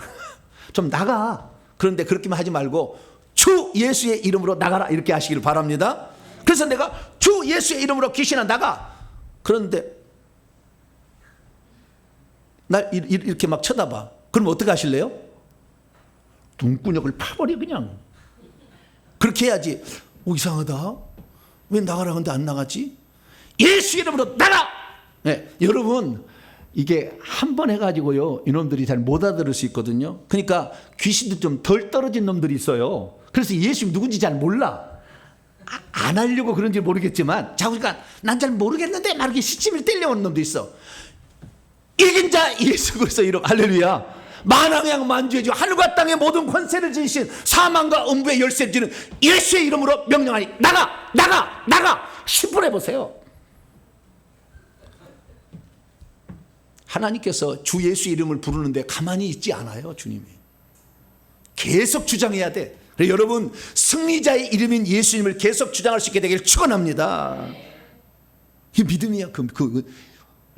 나가. 그런데 그렇게만 하지 말고 주 예수의 이름으로 나가라 이렇게 하시기를 바랍니다. 그래서 내가 주 예수의 이름으로 귀신아 나가. 그런데 날 이렇게 막 쳐다봐. 그럼 어떻게 하실래요? 눈구녕을 파버려 그냥. 그렇게 해야지. 이상하다. 왜 나가라 하는데 안 나가지? 예수 이름으로 나가! 네, 여러분 이게 한 번 해가지고요 이놈들이 잘 못 알아들을 수 있거든요. 그러니까 귀신도 좀 덜 떨어진 놈들이 있어요. 그래서 예수님 누군지 잘 몰라. 안 하려고 그런지 모르겠지만 자꾸 그러니까 난 잘 모르겠는데 막 이렇게 시침을 떼려오는 놈도 있어. 이긴 자 예수 그리스도 이름 할렐루야. 만왕양 만주의 주 하늘과 땅의 모든 권세를 지니신 사망과 음부의 열쇠를 지는 예수의 이름으로 명령하니 나가 10분 해보세요. 하나님께서 주 예수 이름을 부르는데 가만히 있지 않아요. 주님이 계속 주장해야 돼. 그래서 여러분 승리자의 이름인 예수님을 계속 주장할 수 있게 되기를 축원합니다. 이 믿음이야.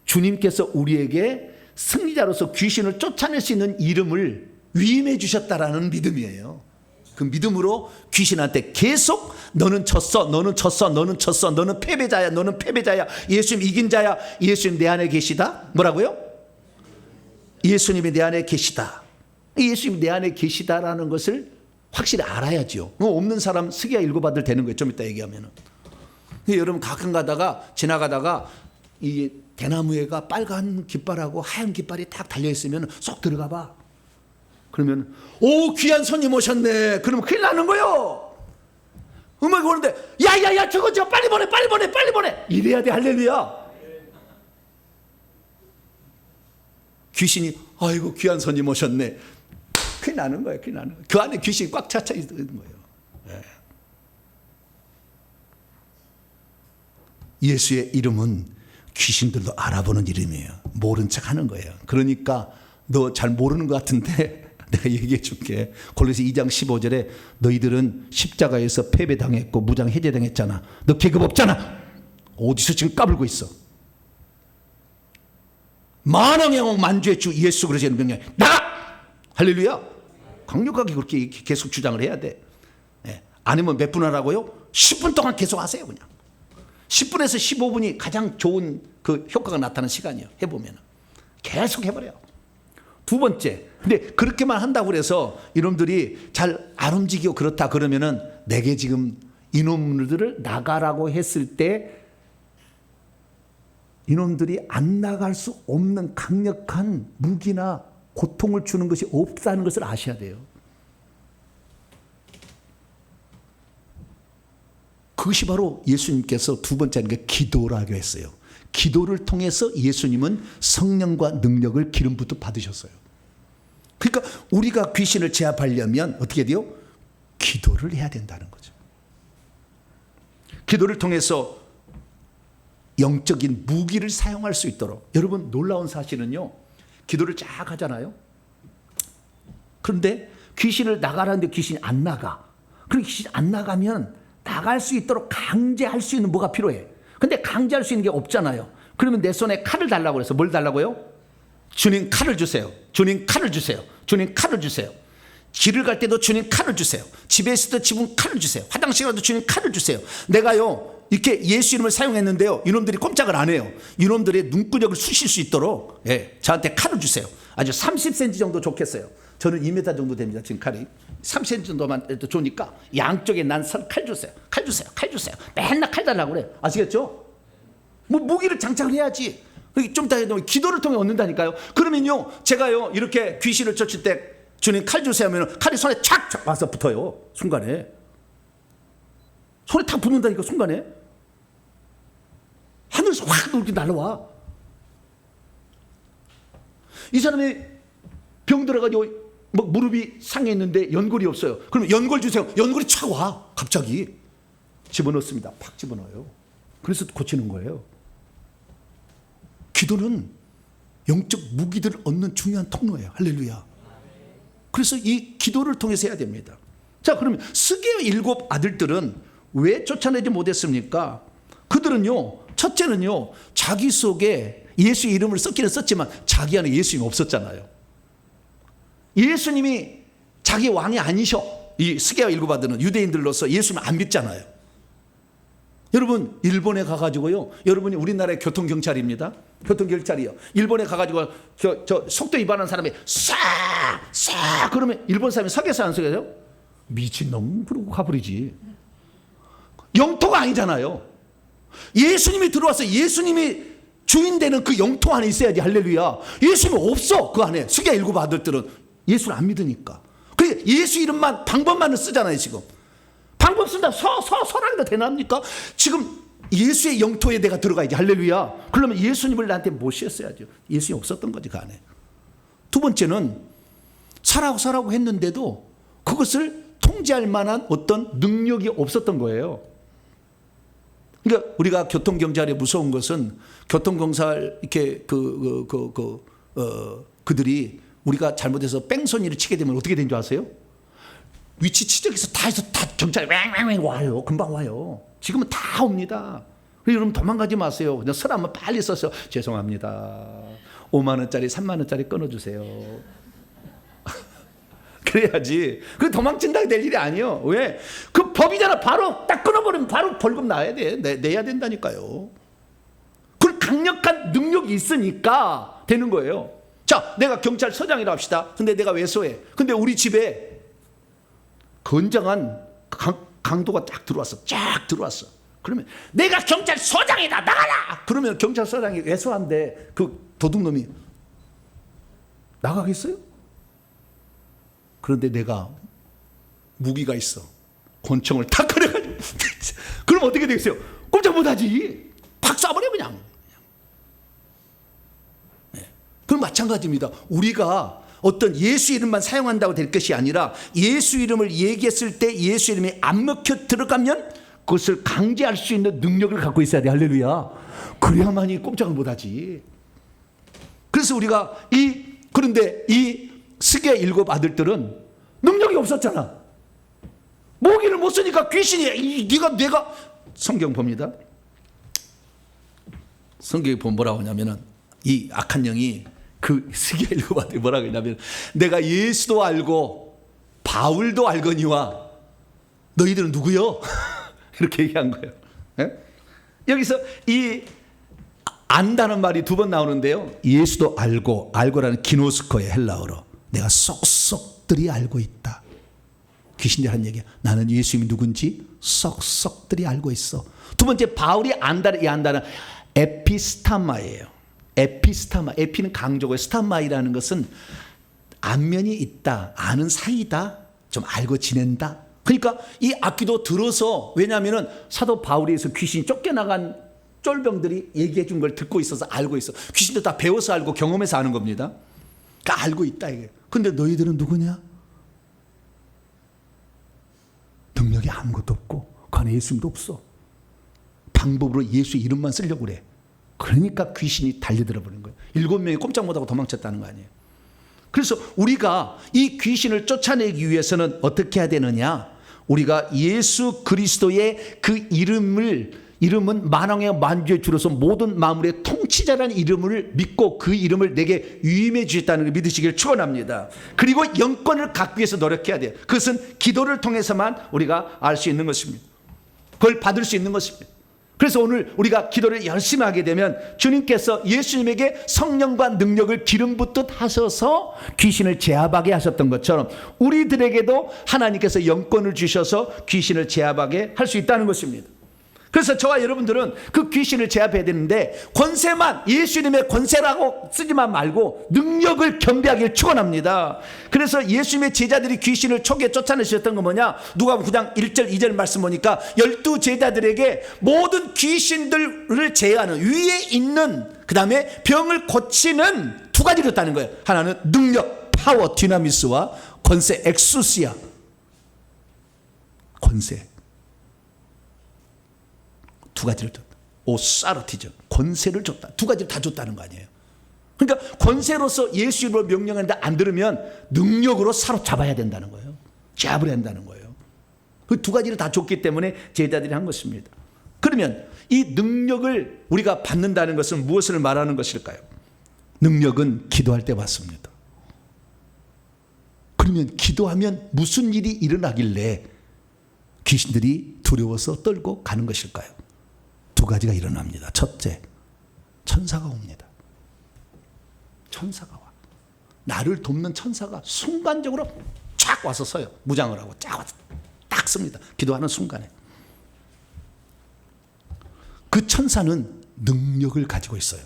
주님께서 우리에게 승리자로서 귀신을 쫓아낼 수 있는 이름을 위임해 주셨다라는 믿음이에요. 그 믿음으로 귀신한테 계속 너는 졌어, 너는 졌어, 너는 졌어, 너는 패배자야, 너는 패배자야, 예수님 이긴 자야, 예수님 내 안에 계시다. 뭐라고요? 예수님이 내 안에 계시다. 예수님이 내 안에 계시다라는 것을 확실히 알아야죠. 없는 사람 스기야 읽어봐도 되는 거예요. 좀 이따 얘기하면은. 여러분 가끔 가다가 지나가다가 이 대나무에가 빨간 깃발하고 하얀 깃발이 딱 달려있으면 쏙 들어가 봐. 그러면 오 귀한 손님 오셨네. 그러면 큰일 나는 거예요. 음악이 오는데 야야야 저거 빨리 보내 이래야 돼. 할렐루야. 귀신이 아이고 귀한 손님 오셨네. 큰일 나는 거예요. 그 안에 귀신이 꽉 차차 있는 거예요. 예수의 이름은 귀신들도 알아보는 이름이에요. 모른 척 하는 거예요. 그러니까 너 잘 모르는 것 같은데 내가 얘기해 줄게. 골로새 2장 15절에 너희들은 십자가에서 패배당했고 무장 해제당했잖아. 너 계급 없잖아. 어디서 지금 까불고 있어. 만왕의 만주의 주 예수 그리스도의 명령 나가! 할렐루야. 강력하게 그렇게 계속 주장을 해야 돼. 아니면 몇 분 하라고요? 10분 동안 계속 하세요. 그냥 10분에서 15분이 가장 좋은 그 효과가 나타나는 시간이에요. 해보면 계속 해버려요. 두 번째, 근데 그렇게만 한다고 해서 이놈들이 잘 안 움직이고 그렇다 그러면은 내게 지금 이놈들을 나가라고 했을 때 이놈들이 안 나갈 수 없는 강력한 무기나 고통을 주는 것이 없다는 것을 아셔야 돼요. 그것이 바로 예수님께서 두 번째 하는 게 기도라고 했어요. 기도를 통해서 예수님은 성령과 능력을 기름 부터 받으셨어요. 그러니까 우리가 귀신을 제압하려면 어떻게 돼요? 기도를 해야 된다는 거죠. 기도를 통해서 영적인 무기를 사용할 수 있도록. 여러분 놀라운 사실은요. 기도를 쫙 하잖아요. 그런데 귀신을 나가라는데 귀신이 안 나가. 그럼 귀신이 안 나가면 나갈 수 있도록 강제할 수 있는 뭐가 필요해. 근데 강제할 수 있는 게 없잖아요. 그러면 내 손에 칼을 달라고 그래서 뭘 달라고요? 주님 칼을 주세요. 주님 칼을 주세요. 주님 칼을 주세요. 길을 갈 때도 주님 칼을 주세요. 집에 있을 때 주님 칼을 주세요. 화장실 가도 주님 칼을 주세요. 내가요 이렇게 예수 이름을 사용했는데요, 이놈들이 꼼짝을 안 해요. 이놈들의 눈구력을 쑤실 수 있도록 저한테 칼을 주세요. 아주 30cm 정도 좋겠어요. 저는 2m 정도 됩니다. 지금 칼이 30cm 정도만 해도 좋으니까 양쪽에 난 칼 주세요. 칼 주세요. 칼 주세요. 맨날 칼 달라고 그래. 아시겠죠? 뭐 무기를 장착을 해야지. 좀 이따 기도를 통해 얻는다니까요. 그러면요, 제가요 이렇게 귀신을 쫓을 때 주님 칼 주세요 하면 칼이 손에 착 와서 붙어요. 순간에 손에 탁 붙는다니까. 순간에 하늘에서 확 이렇게 날아와. 이 사람이 병 들어가지고 뭐 무릎이 상했는데 연골이 없어요. 그러면 연골 주세요. 연골이 착 와. 갑자기 집어넣습니다. 팍 집어넣어요. 그래서 고치는 거예요. 기도는 영적 무기들을 얻는 중요한 통로예요. 할렐루야. 그래서 이 기도를 통해서 해야 됩니다. 자, 그러면 스게의 7 아들들은 왜 쫓아내지 못했습니까? 그들은요, 첫째는요, 자기 속에 예수 이름을 썼기는 썼지만 자기 안에 예수님이 없었잖아요. 예수님이 자기 왕이 아니셔. 이 스게와 7 아들은 유대인들로서 예수님을 안 믿잖아요. 여러분, 일본에 가가지고요, 여러분이 우리나라의 교통경찰입니다. 교통경찰이요. 일본에 가가지고 저 속도 위반하는 사람이 싹 그러면 일본 사람이 서겠어요, 안 서겠어요? 미친놈 그러고 가버리지. 영토가 아니잖아요. 예수님이 들어와서 예수님이 주인 되는 그 영토 안에 있어야지. 할렐루야. 예수님이 없어. 그 안에. 스게 7 아들들은 예수를 안 믿으니까. 그러니까 예수 이름만 방법만을 쓰잖아요. 지금 방법 쓴다. 서라기도 되나합니까? 지금 예수의 영토에 내가 들어가야지. 할렐루야. 그러면 예수님을 나한테 모셨어야죠. 예수님이 없었던 거지 그 안에. 두 번째는 사라고 했는데도 그것을 통제할 만한 어떤 능력이 없었던 거예요. 그러니까 우리가 교통경찰이 무서운 것은 교통경찰 이렇게 그들이 우리가 잘못해서 뺑소니를 치게 되면 어떻게 되는 줄 아세요? 위치 지적해서 다 해서 다 경찰이 왱왱 와요. 금방 와요. 지금은 다 옵니다. 여러분 도망가지 마세요. 그냥 설 한번 빨리 써서 죄송합니다. 5만 원짜리 3만 원짜리 끊어주세요. 그래야지. 그 도망친다고 될 일이 아니에요. 왜? 그 법이잖아. 바로 딱 끊어버리면 바로 벌금 나야 돼. 내야 된다니까요. 그 강력한 능력이 있으니까 되는 거예요. 자, 내가 경찰서장이라 합시다. 근데 내가 외소해. 근데 우리 집에 건장한 강도가 쫙 들어왔어. 그러면 내가 경찰서장이다. 나가라. 그러면 경찰서장이 외소한데 그 도둑놈이 나가겠어요? 그런데 내가 무기가 있어. 권총을 탁 꺼내가지고 그럼 어떻게 되겠어요? 꼼짝 못하지. 팍 쏴버려 그냥. 네. 그럼 마찬가지입니다. 우리가 어떤 예수 이름만 사용한다고 될 것이 아니라 예수 이름을 얘기했을 때 예수 이름이 안 먹혀 들어가면 그것을 강제할 수 있는 능력을 갖고 있어야 돼. 할렐루야. 그래야만이 꼼짝을 못하지. 그래서 우리가 그런데 이 스게 7 아들들은 능력이 없었잖아. 모기를 못 쓰니까 귀신이 내가 성경 봅니다. 성경에 보면 뭐라고 하냐면은 이 악한 영이 그 스게 7 아들이 뭐라고 했냐면 내가 예수도 알고 바울도 알거니와 너희들은 누구요? 이렇게 얘기한 거예요. 네? 여기서 이 안다는 말이 2번 나오는데요. 예수도 알고라는 기노스코의 헬라어로 내가 쏙쏙들이 알고 있다. 귀신들이 하는 얘기야. 나는 예수님이 누군지 쏙쏙들이 알고 있어. 두 번째 바울이 안다는 이 안다는 에피스타마예요. 에피스타마. 에피는 강조고요. 스타마이라는 것은 안면이 있다. 아는 사이다. 좀 알고 지낸다. 그러니까 이 악기도 들어서 왜냐하면 사도 바울에서 귀신이 쫓겨나간 쫄병들이 얘기해 준 걸 듣고 있어서 알고 있어. 귀신도 다 배워서 알고 경험해서 아는 겁니다. 그러니까 알고 있다 이게. 근데 너희들은 누구냐? 능력이 아무것도 없고 그 안에 예수님도 없어. 방법으로 예수 이름만 쓰려고 그래. 그러니까 귀신이 달려들어 버린 거예요. 7명이 꼼짝 못하고 도망쳤다는 거 아니에요. 그래서 우리가 이 귀신을 쫓아내기 위해서는 어떻게 해야 되느냐? 우리가 예수 그리스도의 그 이름은 만왕의 만주의 주로서 모든 만물의 통치자라는 이름을 믿고 그 이름을 내게 위임해 주셨다는 걸 믿으시길 축원합니다. 그리고 영권을 갖기 위해서 노력해야 돼요. 그것은 기도를 통해서만 우리가 알 수 있는 것입니다. 그걸 받을 수 있는 것입니다. 그래서 오늘 우리가 기도를 열심히 하게 되면 주님께서 예수님에게 성령과 능력을 기름 붓듯 하셔서 귀신을 제압하게 하셨던 것처럼 우리들에게도 하나님께서 영권을 주셔서 귀신을 제압하게 할 수 있다는 것입니다. 그래서 저와 여러분들은 그 귀신을 제압해야 되는데 권세만 예수님의 권세라고 쓰지만 말고 능력을 겸비하기를 축원합니다. 그래서 예수님의 제자들이 귀신을 초기에 쫓아내셨던 건 뭐냐? 누가복음 9장 1절 2절 말씀 보니까 12 제자들에게 모든 귀신들을 제어하는 위에 있는 그 다음에 병을 고치는 두 가지를 줬다는 거예요. 하나는 능력, 파워, 디나미스와 권세, 엑수시아, 권세. 두 가지를 줬다. 오사르티죠. 권세를 줬다. 두 가지를 다 줬다는 거 아니에요. 그러니까 권세로서 예수 이름으로 명령하는데 안 들으면 능력으로 사로잡아야 된다는 거예요. 제압을 해야 한다는 거예요. 그 두 가지를 다 줬기 때문에 제자들이 한 것입니다. 그러면 이 능력을 우리가 받는다는 것은 무엇을 말하는 것일까요? 능력은 기도할 때 받습니다. 그러면 기도하면 무슨 일이 일어나길래 귀신들이 두려워서 떨고 가는 것일까요? 두 가지가 일어납니다. 첫째, 천사가 옵니다. 천사가 와. 나를 돕는 천사가 순간적으로 쫙 와서 서요. 무장을 하고 쫙 와서 딱 씁니다. 기도하는 순간에. 그 천사는 능력을 가지고 있어요.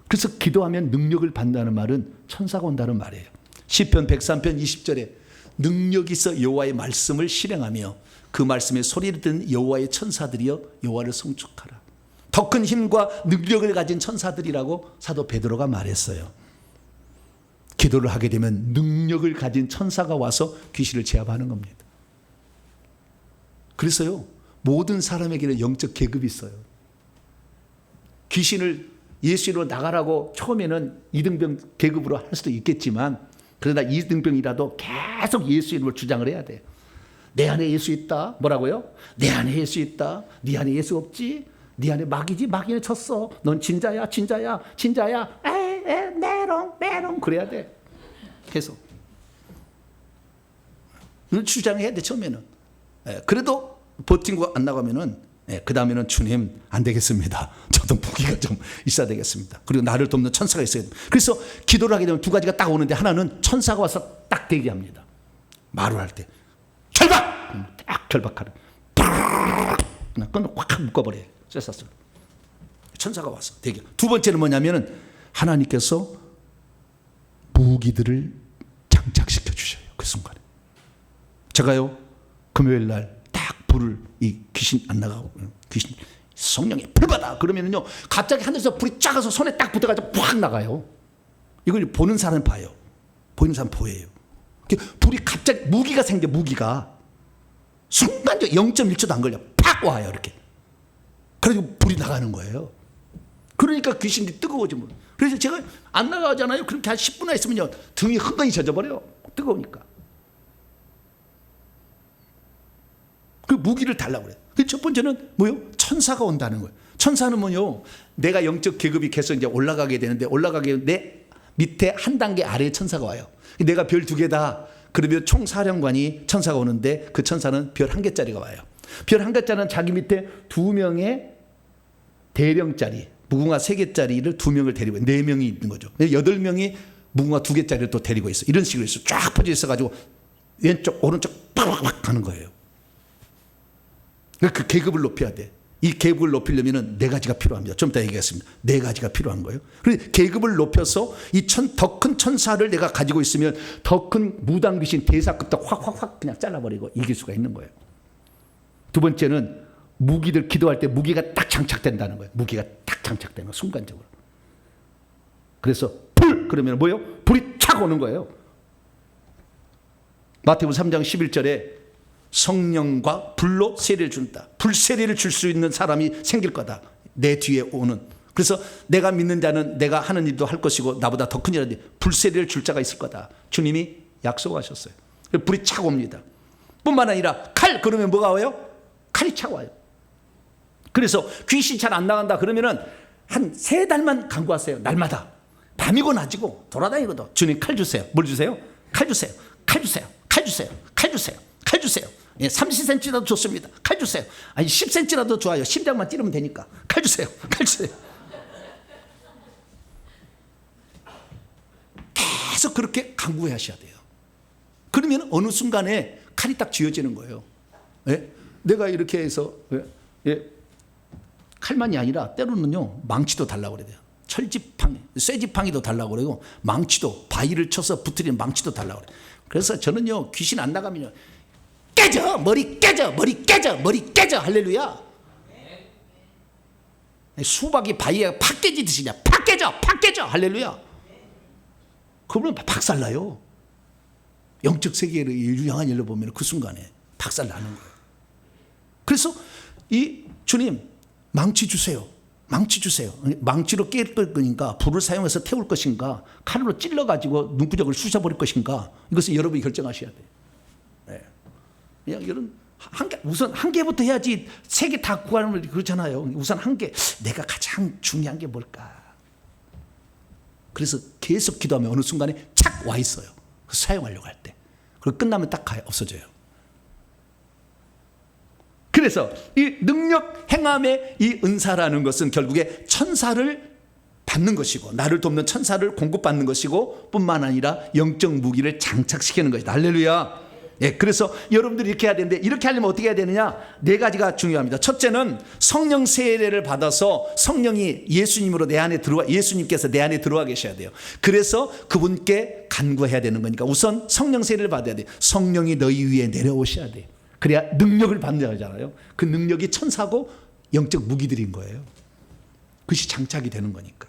그래서 기도하면 능력을 받는다는 말은 천사가 온다는 말이에요. 시편 103편 20절에 능력이 있어 여호와의 말씀을 실행하며 그 말씀에 소리를 듣는 여호와의 천사들이여 여호와를 송축하라. 더 큰 힘과 능력을 가진 천사들이라고 사도 베드로가 말했어요. 기도를 하게 되면 능력을 가진 천사가 와서 귀신을 제압하는 겁니다. 그래서요, 모든 사람에게는 영적 계급이 있어요. 귀신을 예수로 나가라고 처음에는 2등병 계급으로 할 수도 있겠지만 그러나 2등병이라도 계속 예수 이름을 주장을 해야 돼요. 내 안에 예수 있다. 뭐라고요? 내 안에 예수 있다. 네 안에 예수 없지? 네 안에 마귀지? 마귀는 쳤어. 넌 진짜야, 진짜야, 진짜야. 메롱. 그래야 돼. 계속. 주장해야 돼, 처음에는. 그래도 버티고 안 나가면은, 그 다음에는 주님, 안 되겠습니다. 저도 무기가 좀 있어야 되겠습니다. 그리고 나를 돕는 천사가 있어야 돼. 그래서 기도를 하게 되면 두 가지가 딱 오는데 하나는 천사가 와서 딱 대기합니다. 말을 할 때. 결박! 딱 결박하는. 그냥 확 묶어버려요. 쇠사슬. 천사가 와서 대기. 두 번째는 뭐냐면은 하나님께서 무기들을 장착시켜 주셔요. 그 순간에. 제가요, 금요일 날 딱 불을, 이 귀신 안 나가고, 귀신, 성령에 불 받아! 그러면은요, 갑자기 하늘에서 불이 작아서 손에 딱 붙어가지고 팍 나가요. 이걸 보는 사람은 봐요. 보이는 사람은 보여요. 불이 갑자기, 무기가 생겨, 무기가. 순간적으로 0.1초도 안 걸려. 팍 와요, 이렇게. 그래서 불이 나가는 거예요. 그러니까 귀신이 뜨거워지. 그래서 제가 안 나가잖아요. 그렇게 한 10분이나 있으면요, 등이 흥건히 젖어버려요. 뜨거우니까. 그 무기를 달라고 그래요. 첫 번째는 뭐요? 천사가 온다는 거예요. 천사는 뭐요? 내가 영적 계급이 계속 이제 올라가게 되는데 올라가게 내 밑에 한 단계 아래에 천사가 와요. 내가 별 2개다. 그러면 총사령관이 천사가 오는데 그 천사는 별 1개짜리가 와요. 별 1개짜리는 자기 밑에 2명의 대령짜리, 무궁화 3개짜리를 2명을 데리고 4명이 있는 거죠. 8명이 무궁화 2개짜리를 또 데리고 있어. 이런 식으로 있어. 쫙 퍼져 있어가지고 왼쪽 오른쪽 팍팍 가는 거예요. 그 계급을 높여야 돼. 이 계급을 높이려면 4가지가 필요합니다. 좀 이따 얘기하겠습니다. 4가지가 필요한 거예요. 그래서 계급을 높여서 이 더 큰 천사를 내가 가지고 있으면 더 큰 무당 귀신 대사급도 확 그냥 잘라버리고 이길 수가 있는 거예요. 두 번째는 무기들 기도할 때 무기가 딱 장착된다는 거예요. 무기가 딱 장착되는 거 순간적으로. 그래서 불 그러면 뭐예요? 불이 착 오는 거예요. 마태복음 3장 11절에 성령과 불로 세례를 준다. 불 세례를 줄 수 있는 사람이 생길 거다. 내 뒤에 오는. 그래서 내가 믿는 자는 내가 하는 일도 할 것이고 나보다 더 큰 일인데 불 세례를 줄 자가 있을 거다. 주님이 약속하셨어요. 불이 착 옵니다. 뿐만 아니라 칼 그러면 뭐가 와요? 칼이 착 와요. 그래서 귀신 잘 안 나간다 그러면은 한 3달만 간구하세요. 날마다. 밤이고 낮이고 돌아다니고도 주님 칼 주세요. 뭘 주세요? 칼 주세요. 칼 주세요. 칼 주세요. 칼 주세요. 칼 주세요. 예, 30cm라도 좋습니다. 칼 주세요. 아니 10cm라도 좋아요. 심장만 찌르면 되니까. 칼 주세요. 칼 주세요. 계속 그렇게 강구해 하셔야 돼요. 그러면 어느 순간에 칼이 딱 쥐어지는 거예요. 예? 내가 이렇게 해서 칼만이 아니라 때로는요 망치도 달라고 그래요. 철지팡이, 쇠지팡이도 달라고 그래요. 망치도, 바위를 쳐서 붙들이는 망치도 달라고 그래요. 그래서 저는요 귀신 안 나가면요 깨져 머리 깨져 머리 깨져 머리 깨져 할렐루야. 수박이 바위에 팍 깨지듯이 그냥 팍 깨져 할렐루야. 그러면 박살나요. 영적 세계를 유양한 일로 보면 그 순간에 박살나는 거예요. 그래서 이 주님 망치 주세요. 망치 주세요. 망치로 깰 거니까 불을 사용해서 태울 것인가 칼로 찔러가지고 눈구멍을 쑤셔버릴 것인가 이것을 여러분이 결정하셔야 돼요. 네. 그냥 이런 우선 한 개부터 해야지 세 개 다 구하는 그렇잖아요. 우선 한 개 내가 가장 중요한 게 뭘까. 그래서 계속 기도하면 어느 순간에 착 와 있어요. 사용하려고 할 때. 그리고 끝나면 딱 없어져요. 그래서 이 능력 행함의 이 은사라는 것은 결국에 천사를 받는 것이고 나를 돕는 천사를 공급받는 것이고 뿐만 아니라 영적 무기를 장착시키는 것이다. 할렐루야. 예, 그래서 여러분들이 이렇게 해야 되는데 이렇게 하려면 어떻게 해야 되느냐? 네 가지가 중요합니다. 첫째는 성령 세례를 받아서 성령이 예수님으로 내 안에 들어와 예수님께서 내 안에 들어와 계셔야 돼요. 그래서 그분께 간구해야 되는 거니까 우선 성령 세례를 받아야 돼요. 성령이 너희 위에 내려오셔야 돼요. 그래야 능력을 받는 거잖아요. 그 능력이 천사고 영적 무기들인 거예요. 그것이 장착이 되는 거니까.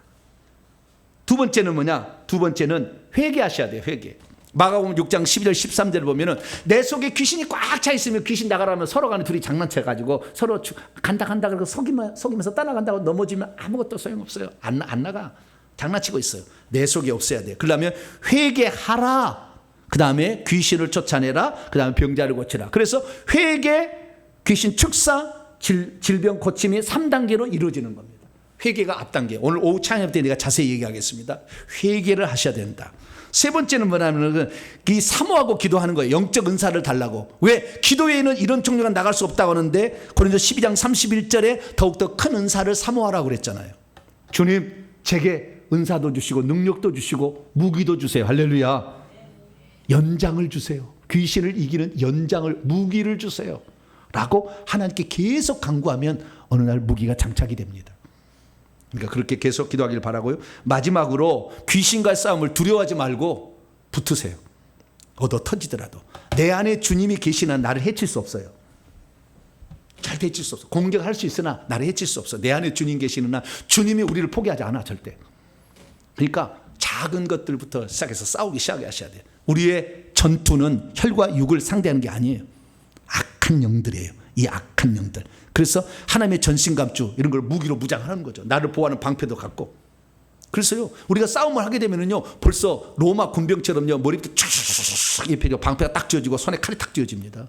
두 번째는 뭐냐? 두 번째는 회개하셔야 돼요. 회개. 마가복음 6장 11절 13절을 보면은 내 속에 귀신이 꽉 차 있으면 귀신 나가라면 서로 간에 둘이 장난쳐 가지고 서로 간다 그러고 속이면서 따라간다고 넘어지면 아무것도 소용없어요. 안 나가. 장난치고 있어요. 내 속에 없어야 돼요. 그러려면 회개하라. 그 다음에 귀신을 쫓아내라. 그 다음에 병자를 고치라. 그래서 회개, 귀신 축사, 질병 고침이 3단계로 이루어지는 겁니다. 회개가 앞단계. 오늘 오후 찬양 때 내가 자세히 얘기하겠습니다. 회개를 하셔야 된다. 세 번째는 뭐냐면 이 사모하고 기도하는 거예요. 영적 은사를 달라고. 왜? 기도 외에는 이런 종류가 나갈 수 없다고 하는데 고린도 12장 31절에 더욱더 큰 은사를 사모하라고 그랬잖아요. 주님 제게 은사도 주시고 능력도 주시고 무기도 주세요. 할렐루야. 연장을 주세요. 귀신을 이기는 연장을 무기를 주세요 라고 하나님께 계속 간구하면 어느 날 무기가 장착이 됩니다. 그러니까 그렇게 계속 기도하길 바라고요. 마지막으로 귀신과의 싸움을 두려워하지 말고 붙으세요. 얻어 터지더라도 내 안에 주님이 계시는 나를 해칠 수 없어요. 절대 해칠 수 없어. 공격할 수 있으나 나를 해칠 수 없어. 내 안에 주님 계시는 한 주님이 우리를 포기하지 않아 절대. 그러니까 작은 것들부터 시작해서 싸우기 시작하셔야 돼요. 우리의 전투는 혈과 육을 상대하는 게 아니에요. 악한 영들이에요. 이 악한 영들. 그래서 하나님의 전신갑주 이런 걸 무기로 무장하는 거죠. 나를 보호하는 방패도 갖고. 그래서요 우리가 싸움을 하게 되면은요 벌써 로마 군병처럼요 머리부터 쫙 입히고 방패가 딱 쥐어지고 손에 칼이 딱 쥐어집니다.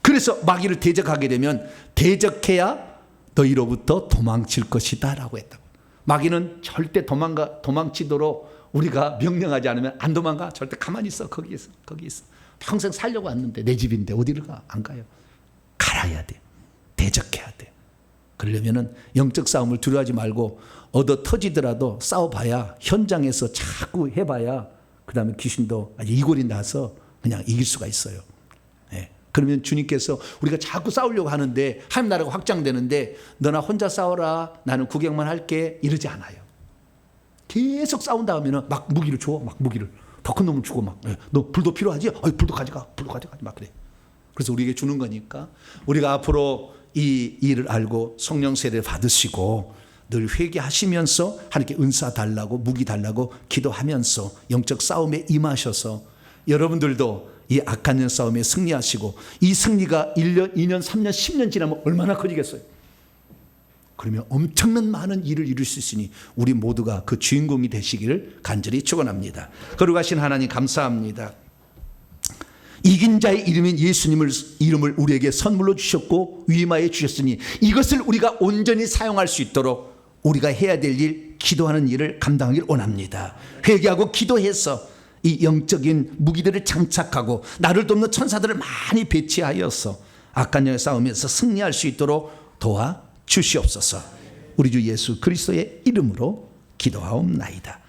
그래서 마귀를 대적하게 되면 대적해야 너희로부터 도망칠 것이다 라고 했다고. 마귀는 절대 도망치도록 우리가 명령하지 않으면 안 도망가. 절대 가만히 있어. 거기 있어. 평생 살려고 왔는데 내 집인데 어디를 가? 안 가요. 갈아야 돼. 대적해야 돼. 그러려면은 영적 싸움을 두려워하지 말고 얻어 터지더라도 싸워봐야 현장에서 자꾸 해봐야 그 다음에 귀신도 아주 이골이 나서 그냥 이길 수가 있어요. 네. 그러면 주님께서 우리가 자꾸 싸우려고 하는데 하나님 나라가 확장되는데 너나 혼자 싸워라 나는 구경만 할게 이러지 않아요. 계속 싸운다 하면은 막 무기를 줘. 막 무기를. 더 큰 놈을 주고 막 너 불도 필요하지? 불도 가져가 막 그래. 그래서 우리에게 주는 거니까 우리가 앞으로 이 일을 알고 성령 세례를 받으시고 늘 회개하시면서 하나님께 은사 달라고 무기 달라고 기도하면서 영적 싸움에 임하셔서 여러분들도 이 악한 년 싸움에 승리하시고 이 승리가 1년, 2년, 3년, 10년 지나면 얼마나 커지겠어요. 그러면 엄청난 많은 일을 이룰 수 있으니 우리 모두가 그 주인공이 되시기를 간절히 축원합니다. 거룩하신 하나님 감사합니다. 이긴 자의 이름인 예수님을 이름을 우리에게 선물로 주셨고 위임하여 주셨으니 이것을 우리가 온전히 사용할 수 있도록 우리가 해야 될 일, 기도하는 일을 감당하길 원합니다. 회개하고 기도해서 이 영적인 무기들을 장착하고 나를 돕는 천사들을 많이 배치하여서 악한 영의 싸움에서 승리할 수 있도록 도와 주시옵소서. 우리 주 예수 그리스도의 이름으로 기도하옵나이다.